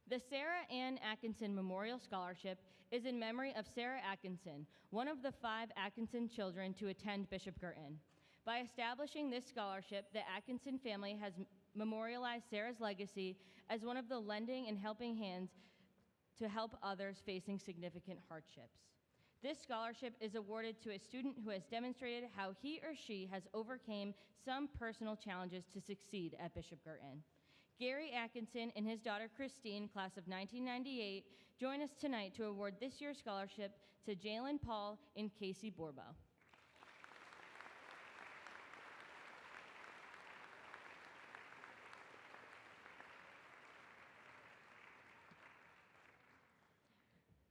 Speaker 4: The Sarah Ann Atkinson Memorial Scholarship is in memory of Sarah Atkinson, one of the 5 Atkinson children to attend Bishop Girton. By establishing this scholarship, the Atkinson family has memorialized Sarah's legacy as one of the lending and helping hands to help others facing significant hardships. This scholarship is awarded to a student who has demonstrated how he or she has overcome some personal challenges to succeed at Bishop Girton. Gary Atkinson and his daughter Christine, class of 1998, join us tonight to award this year's scholarship to Jalen Paul and Casey Borbo.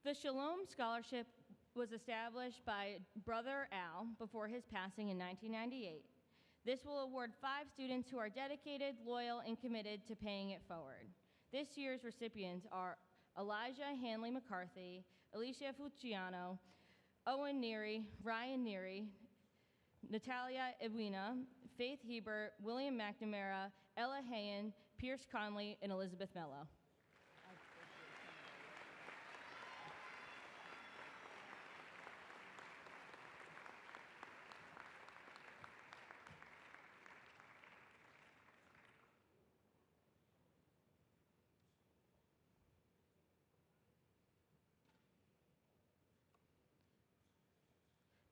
Speaker 4: The Shalom Scholarship was established by Brother Al before his passing in 1998. This will award 5 students who are dedicated, loyal, and committed to paying it forward. This year's recipients are Elijah Hanley McCarthy, Alicia Fuciano, Owen Neary, Ryan Neary, Natalia Edwina, Faith Hebert, William McNamara, Ella Hayen, Pierce Conley, and Elizabeth Mello.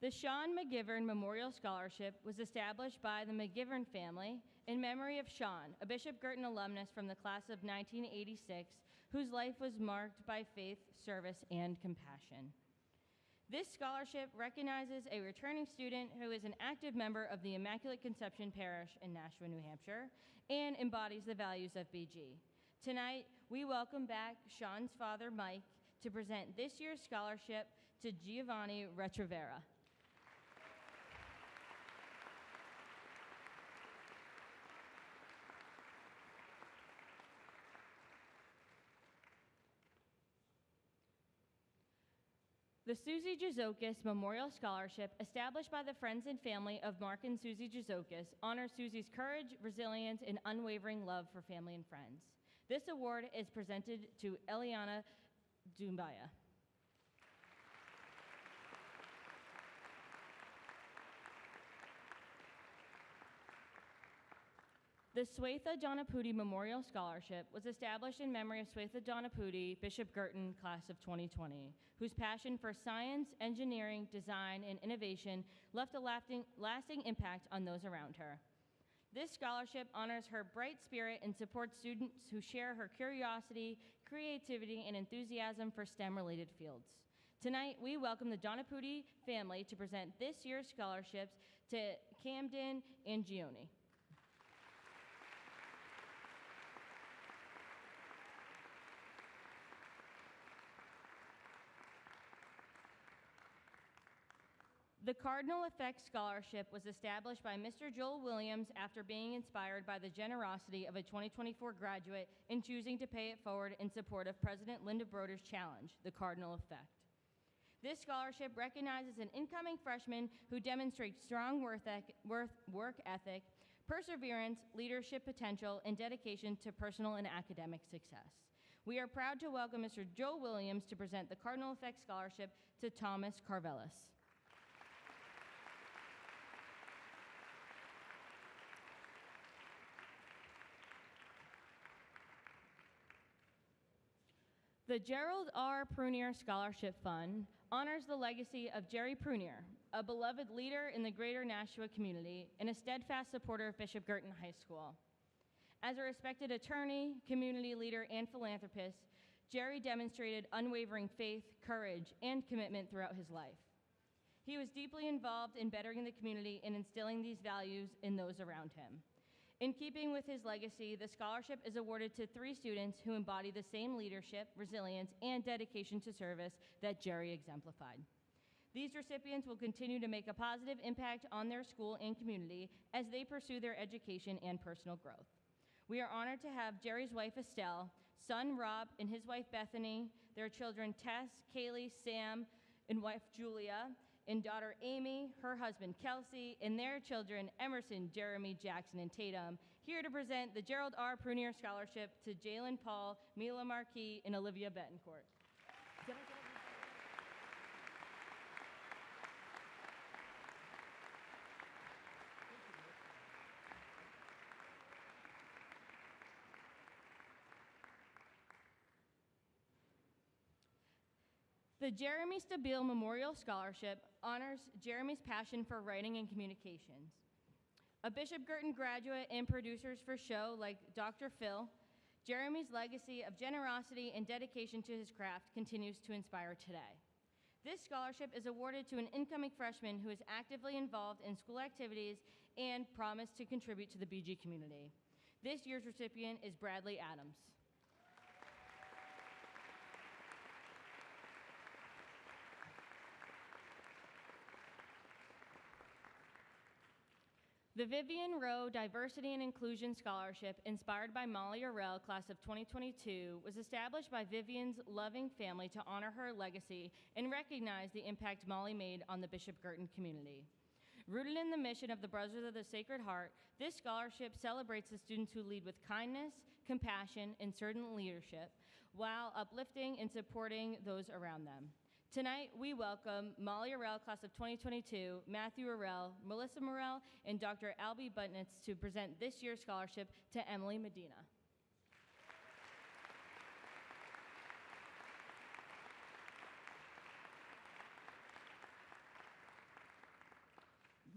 Speaker 4: The Sean McGivern Memorial Scholarship was established by the McGivern family in memory of Sean, a Bishop Girton alumnus from the class of 1986, whose life was marked by faith, service, and compassion. This scholarship recognizes a returning student who is an active member of the Immaculate Conception Parish in Nashua, New Hampshire, and embodies the values of BG. Tonight, we welcome back Sean's father, Mike, to present this year's scholarship to Giovanni Retrovera. The Susie Jazokis Memorial Scholarship, established by the friends and family of Mark and Susie Jazokis, honors Susie's courage, resilience, and unwavering love for family and friends. This award is presented to Eliana Dumbaya. The Swetha Donapudi Memorial Scholarship was established in memory of Swetha Donapudi, Bishop Girton, class of 2020, whose passion for science, engineering, design, and innovation left a lasting impact on those around her. This scholarship honors her bright spirit and supports students who share her curiosity, creativity, and enthusiasm for STEM-related fields. Tonight, we welcome the Donaputi family to present this year's scholarships to Camden and Gioni. The Cardinal Effect Scholarship was established by Mr. Joel Williams after being inspired by the generosity of a 2024 graduate in choosing to pay it forward in support of President Linda Broder's challenge, the Cardinal Effect. This scholarship recognizes an incoming freshman who demonstrates strong work ethic, perseverance, leadership potential, and dedication to personal and academic success. We are proud to welcome Mr. Joel Williams to present the Cardinal Effect Scholarship to Thomas Carvelis. The Gerald R. Prunier Scholarship Fund honors the legacy of Jerry Prunier, a beloved leader in the greater Nashua community and a steadfast supporter of Bishop Girton High School. As a respected attorney, community leader, and philanthropist, Jerry demonstrated unwavering faith, courage, and commitment throughout his life. He was deeply involved in bettering the community and instilling these values in those around him. In keeping with his legacy, the scholarship is awarded to 3 students who embody the same leadership, resilience, and dedication to service that Jerry exemplified. These recipients will continue to make a positive impact on their school and community as they pursue their education and personal growth. We are honored to have Jerry's wife, Estelle, son, Rob, and his wife, Bethany, their children, Tess, Kaylee, Sam, and wife, Julia, and daughter Amy, her husband Kelsey, and their children Emerson, Jeremy, Jackson, and Tatum, here to present the Gerald R. Prunier Scholarship to Jalen Paul, Mila Marquis, and Olivia Betancourt. The Jeremy Stabile Memorial Scholarship honors Jeremy's passion for writing and communications. A Bishop Girton graduate and producers for show like Dr. Phil, Jeremy's legacy of generosity and dedication to his craft continues to inspire today. This scholarship is awarded to an incoming freshman who is actively involved in school activities and promised to contribute to the BG community. This year's recipient is Bradley Adams. The Vivian Rowe Diversity and Inclusion Scholarship, inspired by Molly Orell, class of 2022, was established by Vivian's loving family to honor her legacy and recognize the impact Molly made on the Bishop Girton community. Rooted in the mission of the Brothers of the Sacred Heart, this scholarship celebrates the students who lead with kindness, compassion, and servant leadership, while uplifting and supporting those around them. Tonight, we welcome Molly Orell, class of 2022, Matthew Orell, Melissa Morell, and Dr. Albie Butnitz to present this year's scholarship to Emily Medina.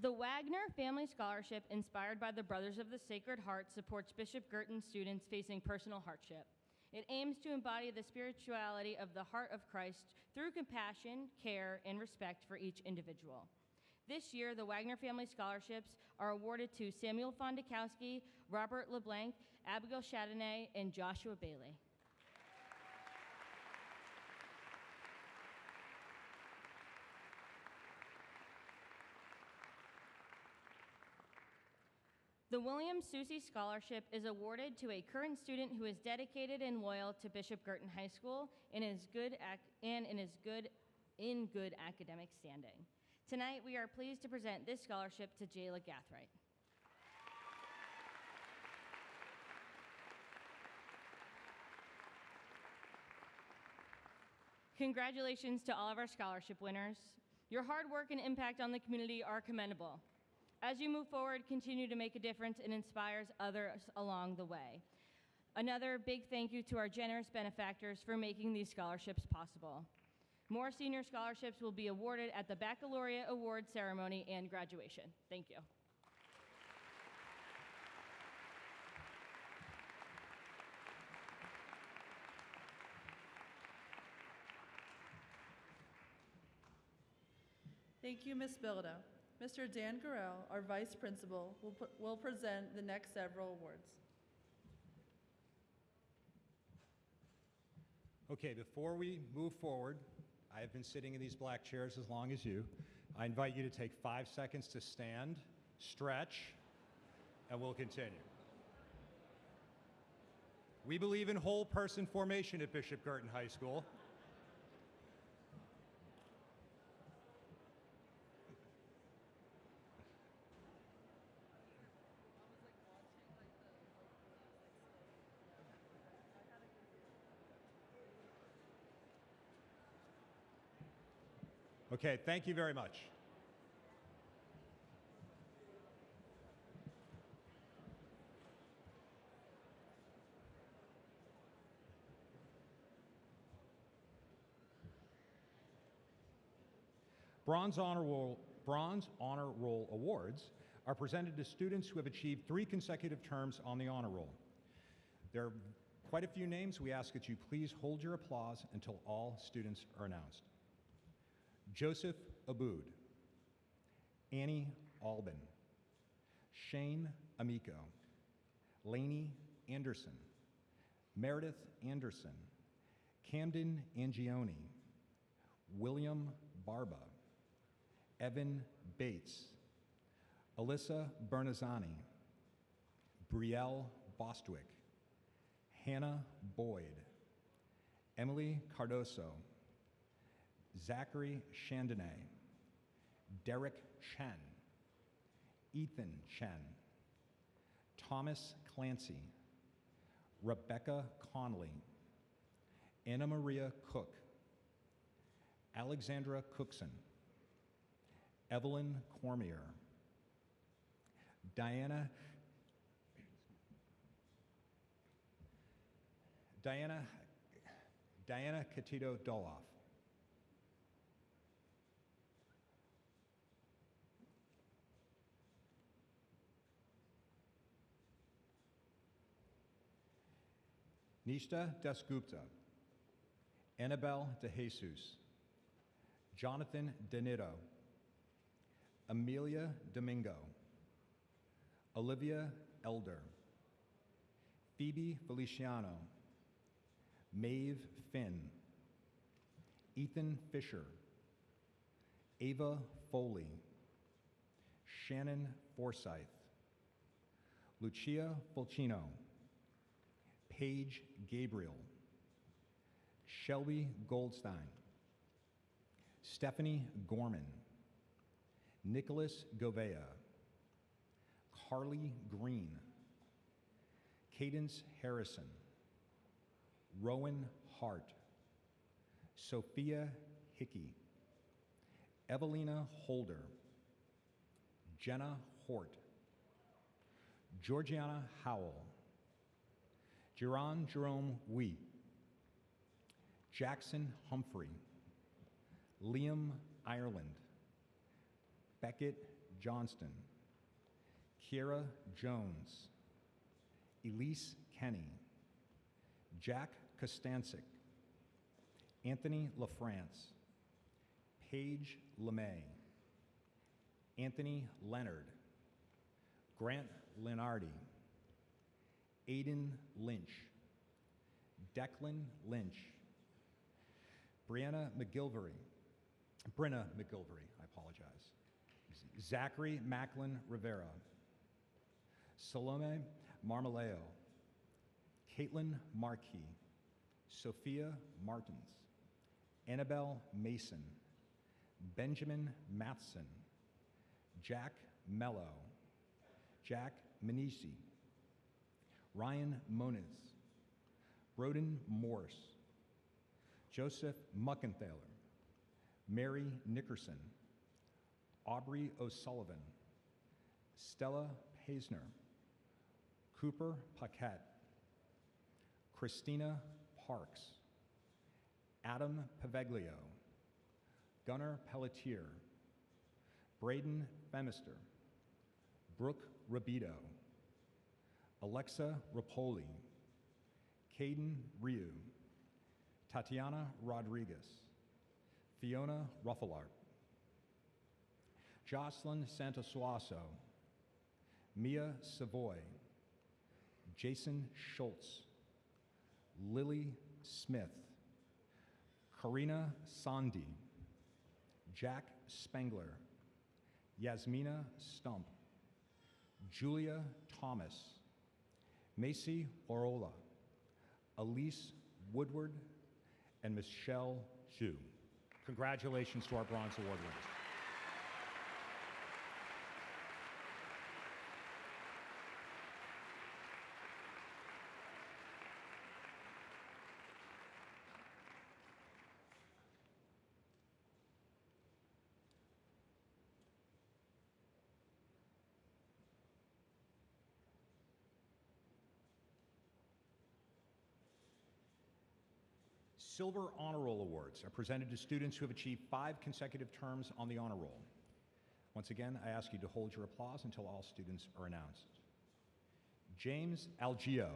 Speaker 4: The Wagner Family Scholarship, inspired by the Brothers of the Sacred Heart, supports Bishop Girton students facing personal hardship. It aims to embody the spirituality of the heart of Christ through compassion, care, and respect for each individual. This year, the Wagner Family Scholarships are awarded to Samuel Fondakowski, Robert LeBlanc, Abigail Chardonnay, and Joshua Bailey. The William Susie Scholarship is awarded to a current student who is dedicated and loyal to Bishop Girton High School and is in good academic standing. Tonight, we are pleased to present this scholarship to Jayla Gathright. Congratulations to all of our scholarship winners. Your hard work and impact on the community are commendable. As you move forward, continue to make a difference and inspires others along the way. Another big thank you to our generous benefactors for making these scholarships possible. More senior scholarships will be awarded at the Baccalaureate Award Ceremony and graduation. Thank you.
Speaker 1: Thank you, Ms. Bilda. Mr. Dan Gorell, our Vice Principal, will present the next several awards.
Speaker 8: Okay, before we move forward, I have been sitting in these black chairs as long as you. I invite you to take 5 seconds to stand, stretch, and we'll continue. We believe in whole person formation at Bishop Girton High School. Okay, thank you very much. Bronze Honor Roll Awards are presented to students who have achieved 3 consecutive terms on the Honor Roll. There are quite a few names. We ask that you please hold your applause until all students are announced. Joseph Aboud, Annie Albin, Shane Amico, Lainey Anderson, Meredith Anderson, Camden Angioni, William Barba, Evan Bates, Alyssa Bernazzani, Brielle Bostwick, Hannah Boyd, Emily Cardoso, Zachary Chandonnet, Derek Chen, Ethan Chen, Thomas Clancy, Rebecca Conley, Anna Maria Cook, Alexandra Cookson, Evelyn Cormier, Diana Catito Doloff, Nishta Dasgupta, Annabelle De Jesus, Jonathan Denito, Amelia Domingo, Olivia Elder, Phoebe Feliciano, Maeve Finn, Ethan Fisher, Ava Foley, Shannon Forsyth, Lucia Fulcino, Paige Gabriel, Shelby Goldstein, Stephanie Gorman, Nicholas Govea, Carly Green, Cadence Harrison, Rowan Hart, Sophia Hickey, Evelina Holder, Jenna Hort, Georgiana Howell, Jerome Wheat, Jackson Humphrey, Liam Ireland, Beckett Johnston, Kiera Jones, Elise Kenny, Jack Kostancic, Anthony LaFrance, Paige LeMay, Anthony Leonard, Grant Lenardi, Aiden Lynch, Declan Lynch, Brenna McGilvery, I apologize, Zachary Macklin Rivera, Salome Marmaleo, Caitlin Markey, Sophia Martins, Annabelle Mason, Benjamin Matheson, Jack Mello, Jack Manisi, Ryan Moniz, Broden Morse, Joseph Muckenthaler, Mary Nickerson, Aubrey O'Sullivan, Stella Paisner, Cooper Paquette, Christina Parks, Adam Paveglio, Gunnar Pelletier, Braden Femister, Brooke Rabito, Alexa Rapoli, Caden Ryu, Tatiana Rodriguez, Fiona Ruffalart, Jocelyn Santasuaso, Mia Savoy, Jason Schultz, Lily Smith, Karina Sandi, Jack Spengler, Yasmina Stump, Julia Thomas, Macy Orola, Elise Woodward, and Michelle Zhu. Congratulations to our Bronze Award winners. Silver Honor Roll Awards are presented to students who have achieved 5 consecutive terms on the honor roll. Once again, I ask you to hold your applause until all students are announced. James Algio,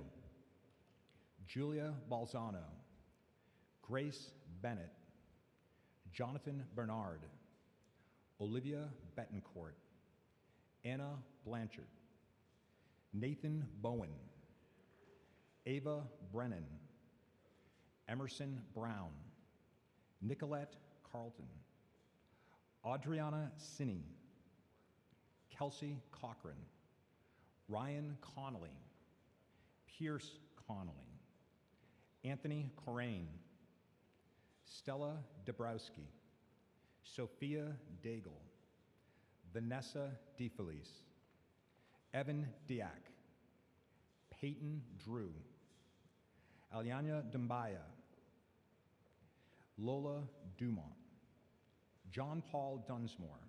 Speaker 8: Julia Balzano, Grace Bennett, Jonathan Bernard, Olivia Betancourt, Anna Blanchard, Nathan Bowen, Ava Brennan, Emerson Brown, Nicolette Carlton, Adriana Sinney, Kelsey Cochran, Ryan Connolly, Pierce Connolly, Anthony Corain, Stella Dabrowski, Sophia Daigle, Vanessa DeFelice, Evan Diak, Peyton Drew, Alyanya Dumbaya, Lola Dumont, John Paul Dunsmore,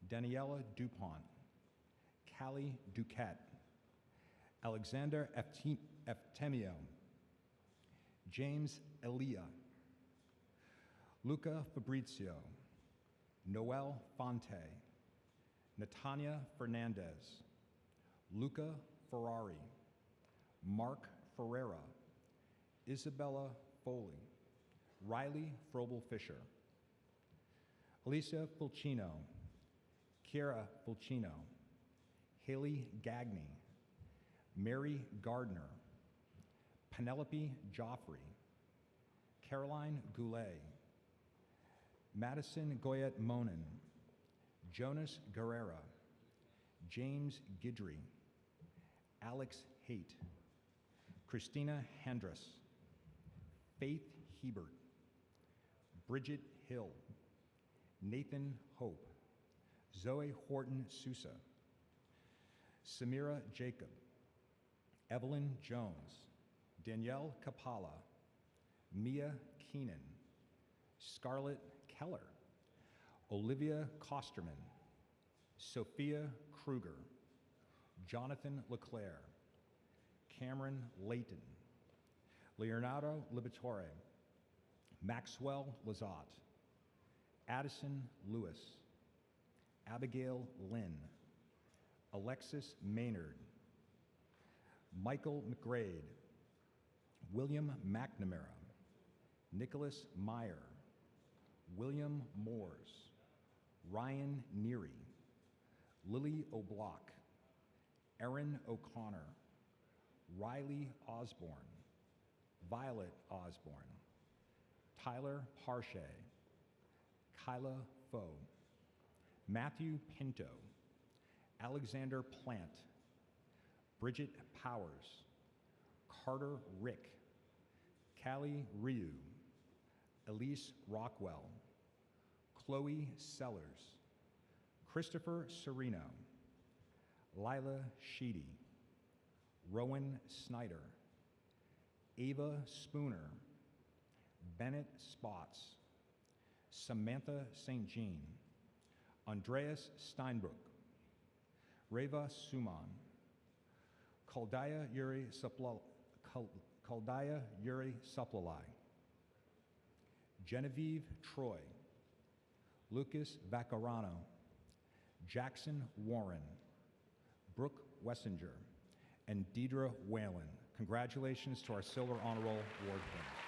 Speaker 8: Daniela Dupont, Callie Duquette, Alexander Eftemio, James Elia, Luca Fabrizio, Noel Fonte, Natanya Fernandez, Luca Ferrari, Mark Ferreira, Isabella Foley, Riley Frobel-Fisher, Alicia Fulcino, Kiera Fulcino, Haley Gagney, Mary Gardner, Penelope Joffrey, Caroline Goulet, Madison Goyette Monin, Jonas Guerrera, James Guidry, Alex Haight, Christina Handress, Faith Hebert, Bridget Hill, Nathan Hope, Zoe Horton Sousa, Samira Jacob, Evelyn Jones, Danielle Capala, Mia Keenan, Scarlett Keller, Olivia Kosterman, Sophia Kruger, Jonathan LeClaire, Cameron Layton, Leonardo Liberatore, Maxwell Lazat, Addison Lewis, Abigail Lynn, Alexis Maynard, Michael McGrade, William McNamara, Nicholas Meyer, William Moores, Ryan Neary, Lily O'Block, Erin O'Connor, Riley Osborne, Violet Osborne, Tyler Parshay, Kyla Foe, Matthew Pinto, Alexander Plant, Bridget Powers, Carter Rick, Callie Ryu, Elise Rockwell, Chloe Sellers, Christopher Sereno, Lila Sheedy, Rowan Snyder, Ava Spooner, Bennett Spots, Samantha St. Jean, Andreas Steinbrook, Reva Suman, Kaldaya Yuri Suplalai, Genevieve Troy, Lucas Vaccarano, Jackson Warren, Brooke Wessinger, and Deidre Whalen. Congratulations to our Silver Honor Roll Award winners.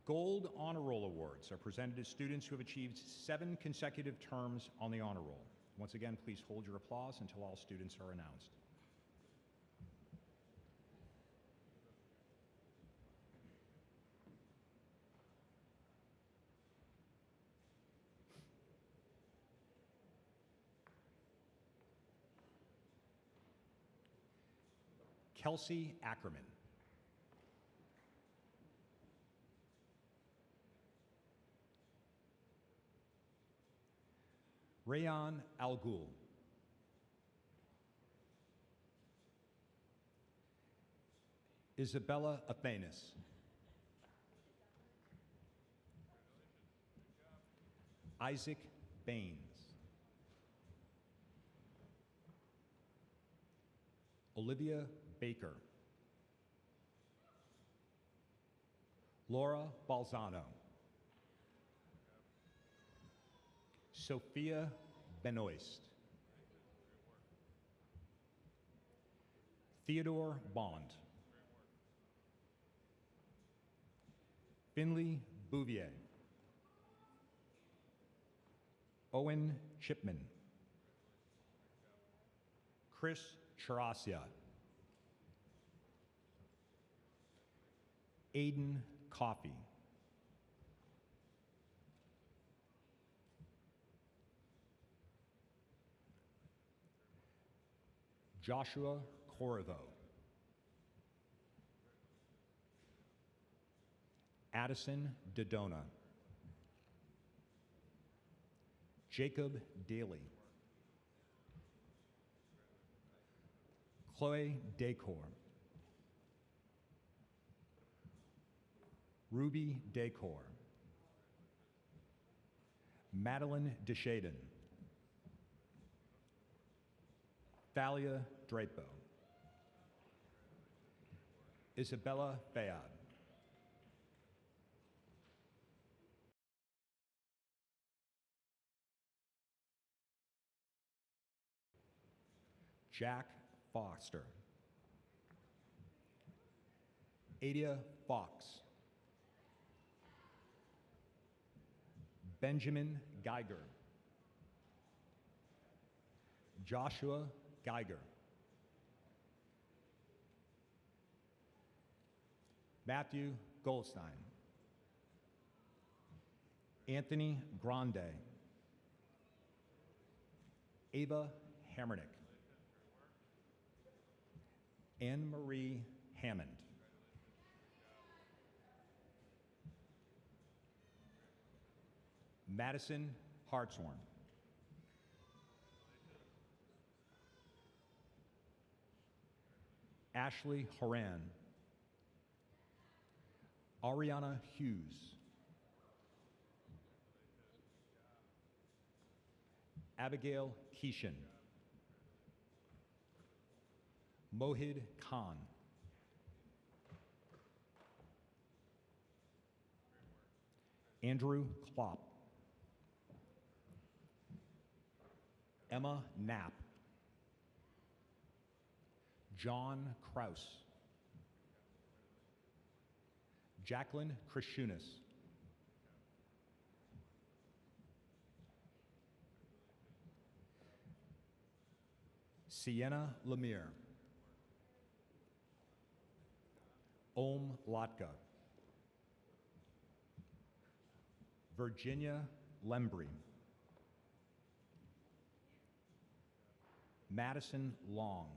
Speaker 8: Gold Honor Roll Awards are presented to students who have achieved 7 consecutive terms on the honor roll. Once again, please hold your applause until all students are announced. Kelsey Ackerman. Rayan Al Ghul. Isabella Athenas. Isaac Baines. Olivia Baker. Laura Balzano. Sophia Benoist. Theodore Bond. Finley Bouvier. Owen Chipman. Chris Charasia. Aiden Coffey. Joshua Corriveau. Addison Dodona. Jacob Daly. Chloe Decor. Ruby Decor. Madeline Deshaden. Thalia Drapo. Isabella Fayad. Jack Foster. Adia Fox. Benjamin Geiger. Joshua Geiger. Matthew Goldstein. Anthony Grande. Ava Hammernick. Anne Marie Hammond. Madison Hartshorn. Ashley Horan. Ariana Hughes. Abigail Keeshan. Mohid Khan. Andrew Klopp. Emma Knapp. John Kraus. Jacqueline Krishunas. Sienna Lemire. Om Latka. Virginia Lembry. Madison Long.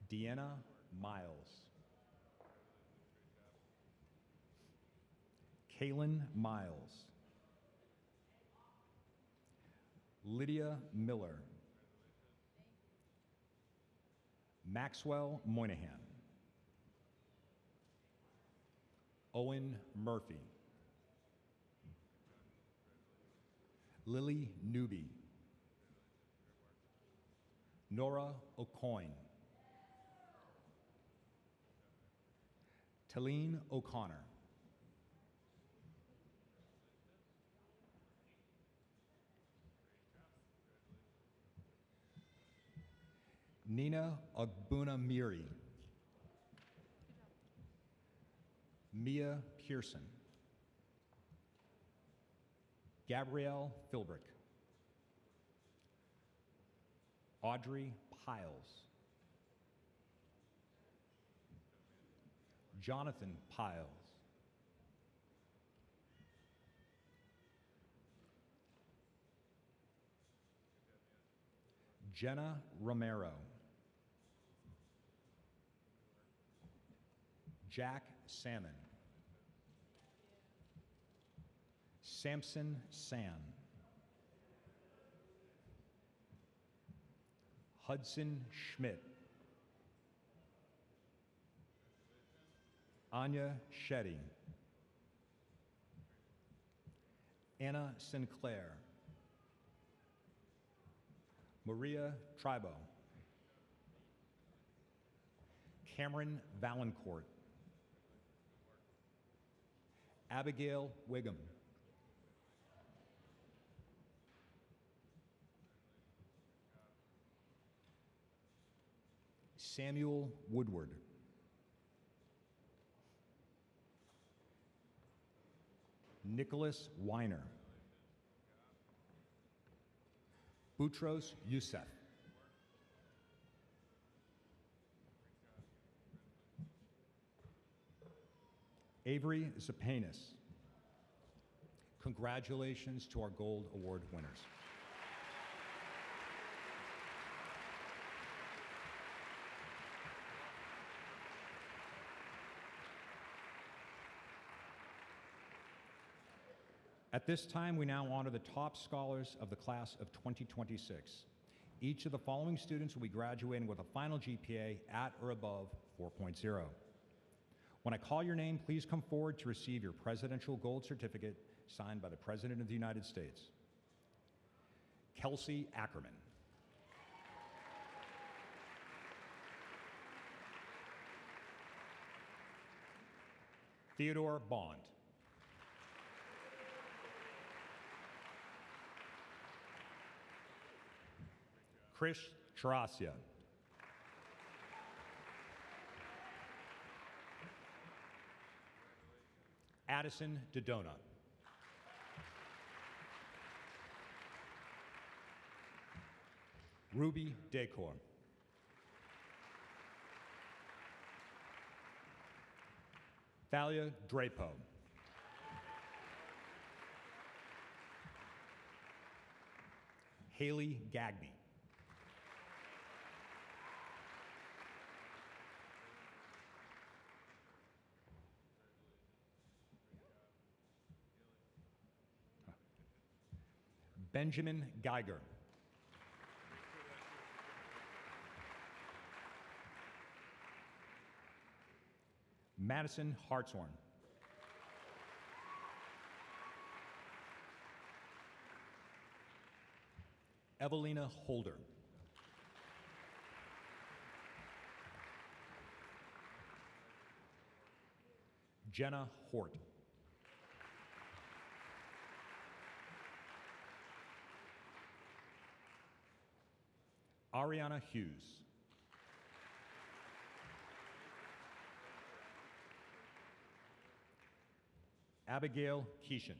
Speaker 8: Deanna Miles. Kaylin Miles. Lydia Miller. Maxwell Moynihan. Owen Murphy. Lily Newby. Nora O'Coin. Talene O'Connor. Nina Ogbunamiri. Mia Pearson. Gabrielle Philbrick. Audrey Piles. Jonathan Piles. Jenna Romero. Jack Salmon. Samson San. Hudson Schmidt. Anya Shetty. Anna Sinclair. Maria Tribo. Cameron Valancourt. Abigail Wiggum. Samuel Woodward. Nicholas Weiner. Boutros Youssef. Avery Zapanis. Congratulations to our Gold Award winners. At this time, we now honor the top scholars of the class of 2026. Each of the following students will be graduating with a final GPA at or above 4.0. When I call your name, please come forward to receive your Presidential Gold Certificate signed by the President of the United States. Kelsey Ackerman. Theodore Bond. Krish Charasia. Addison Dodona. Ruby Decor. Thalia Drapo. Haley Gagby. Benjamin Geiger. Madison Hartshorn. Evelina Holder. Jenna Hort. Ariana Hughes. Abigail Keeshan.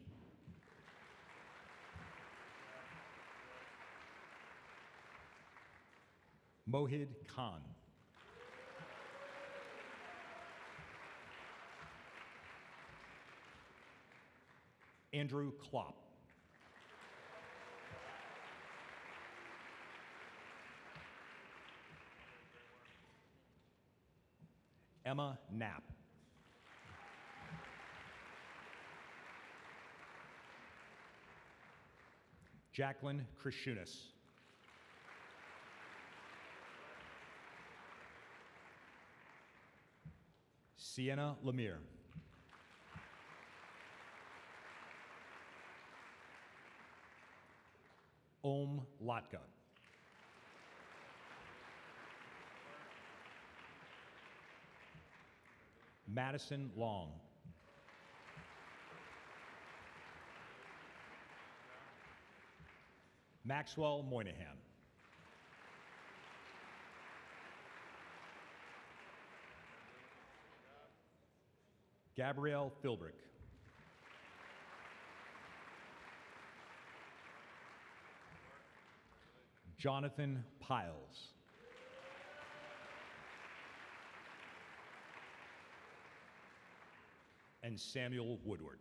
Speaker 8: Mohid Khan. Andrew Klopp. Emma Knapp. Jacqueline Krishunas. Sienna Lemire. Om Latka. Madison Long. Maxwell Moynihan. Gabrielle Philbrick. Jonathan Piles. And Samuel Woodward.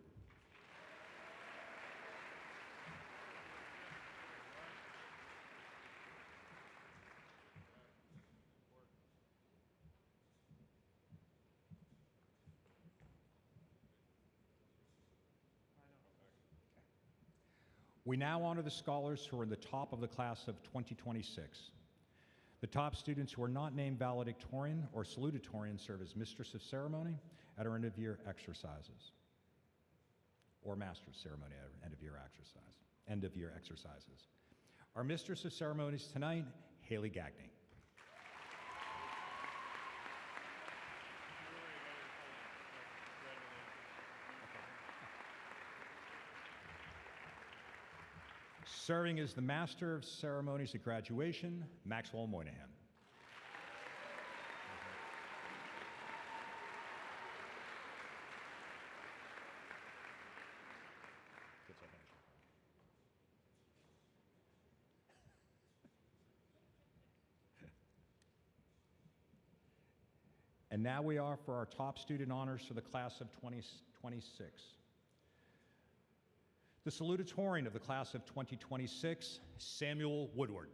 Speaker 8: We now honor the scholars who are in the top of the class of 2026. The top students who are not named valedictorian or salutatorian serve as mistress of ceremony at our end-of-year exercises, or master's ceremony at our end-of-year exercises. Our mistress of ceremonies tonight, Haley Gagney. Serving as the Master of Ceremonies at graduation, Maxwell Moynihan. And now we are for our top student honors for the class of 2026. The salutatorian of the class of 2026, Samuel Woodward.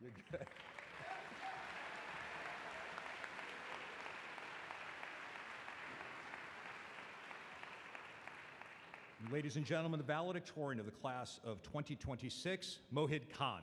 Speaker 8: You're good. Ladies and gentlemen, the valedictorian of the class of 2026, Mohid Khan.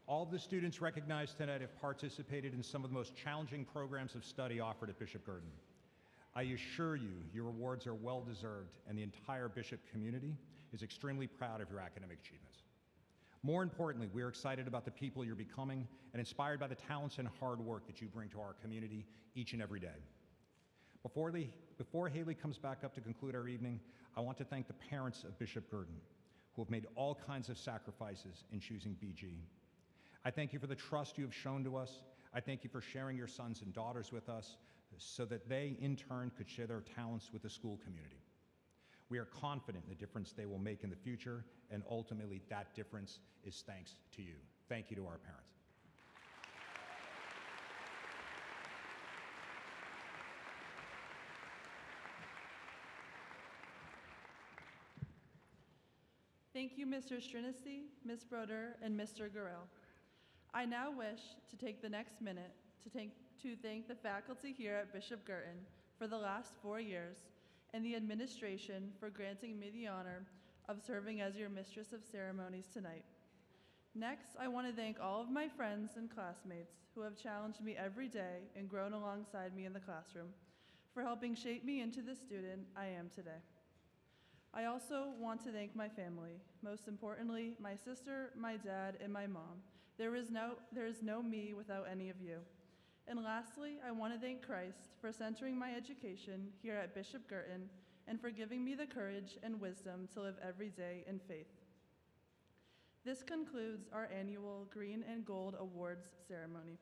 Speaker 8: All of the students recognized tonight have participated in some of the most challenging programs of study offered at Bishop Girton. I assure you, your rewards are well-deserved, and the entire Bishop community is extremely proud of your academic achievements. More importantly, we are excited about the people you're becoming and inspired by the talents and hard work that you bring to our community each and every day. Before Haley comes back up to conclude our evening, I want to thank the parents of Bishop Girton, who have made all kinds of sacrifices in choosing BG. I thank you for the trust you have shown to us. I thank you for sharing your sons and daughters with us so that they, in turn, could share their talents with the school community. We are confident in the difference they will make in the future, and ultimately that difference is thanks to you. Thank you to our parents.
Speaker 1: Thank you, Mr. Strinesty, Ms. Broder, and Mr. Gurrell. I now wish to take the next minute to thank the faculty here at Bishop Girton for the last 4 years and the administration for granting me the honor of serving as your Mistress of Ceremonies tonight. Next, I want to thank all of my friends and classmates who have challenged me every day and grown alongside me in the classroom for helping shape me into the student I am today. I also want to thank my family, most importantly, my sister, my dad, and my mom. There is no me without any of you. And lastly, I want to thank Christ for centering my education here at Bishop Girton and for giving me the courage and wisdom to live every day in faith. This concludes our annual Green and Gold Awards ceremony.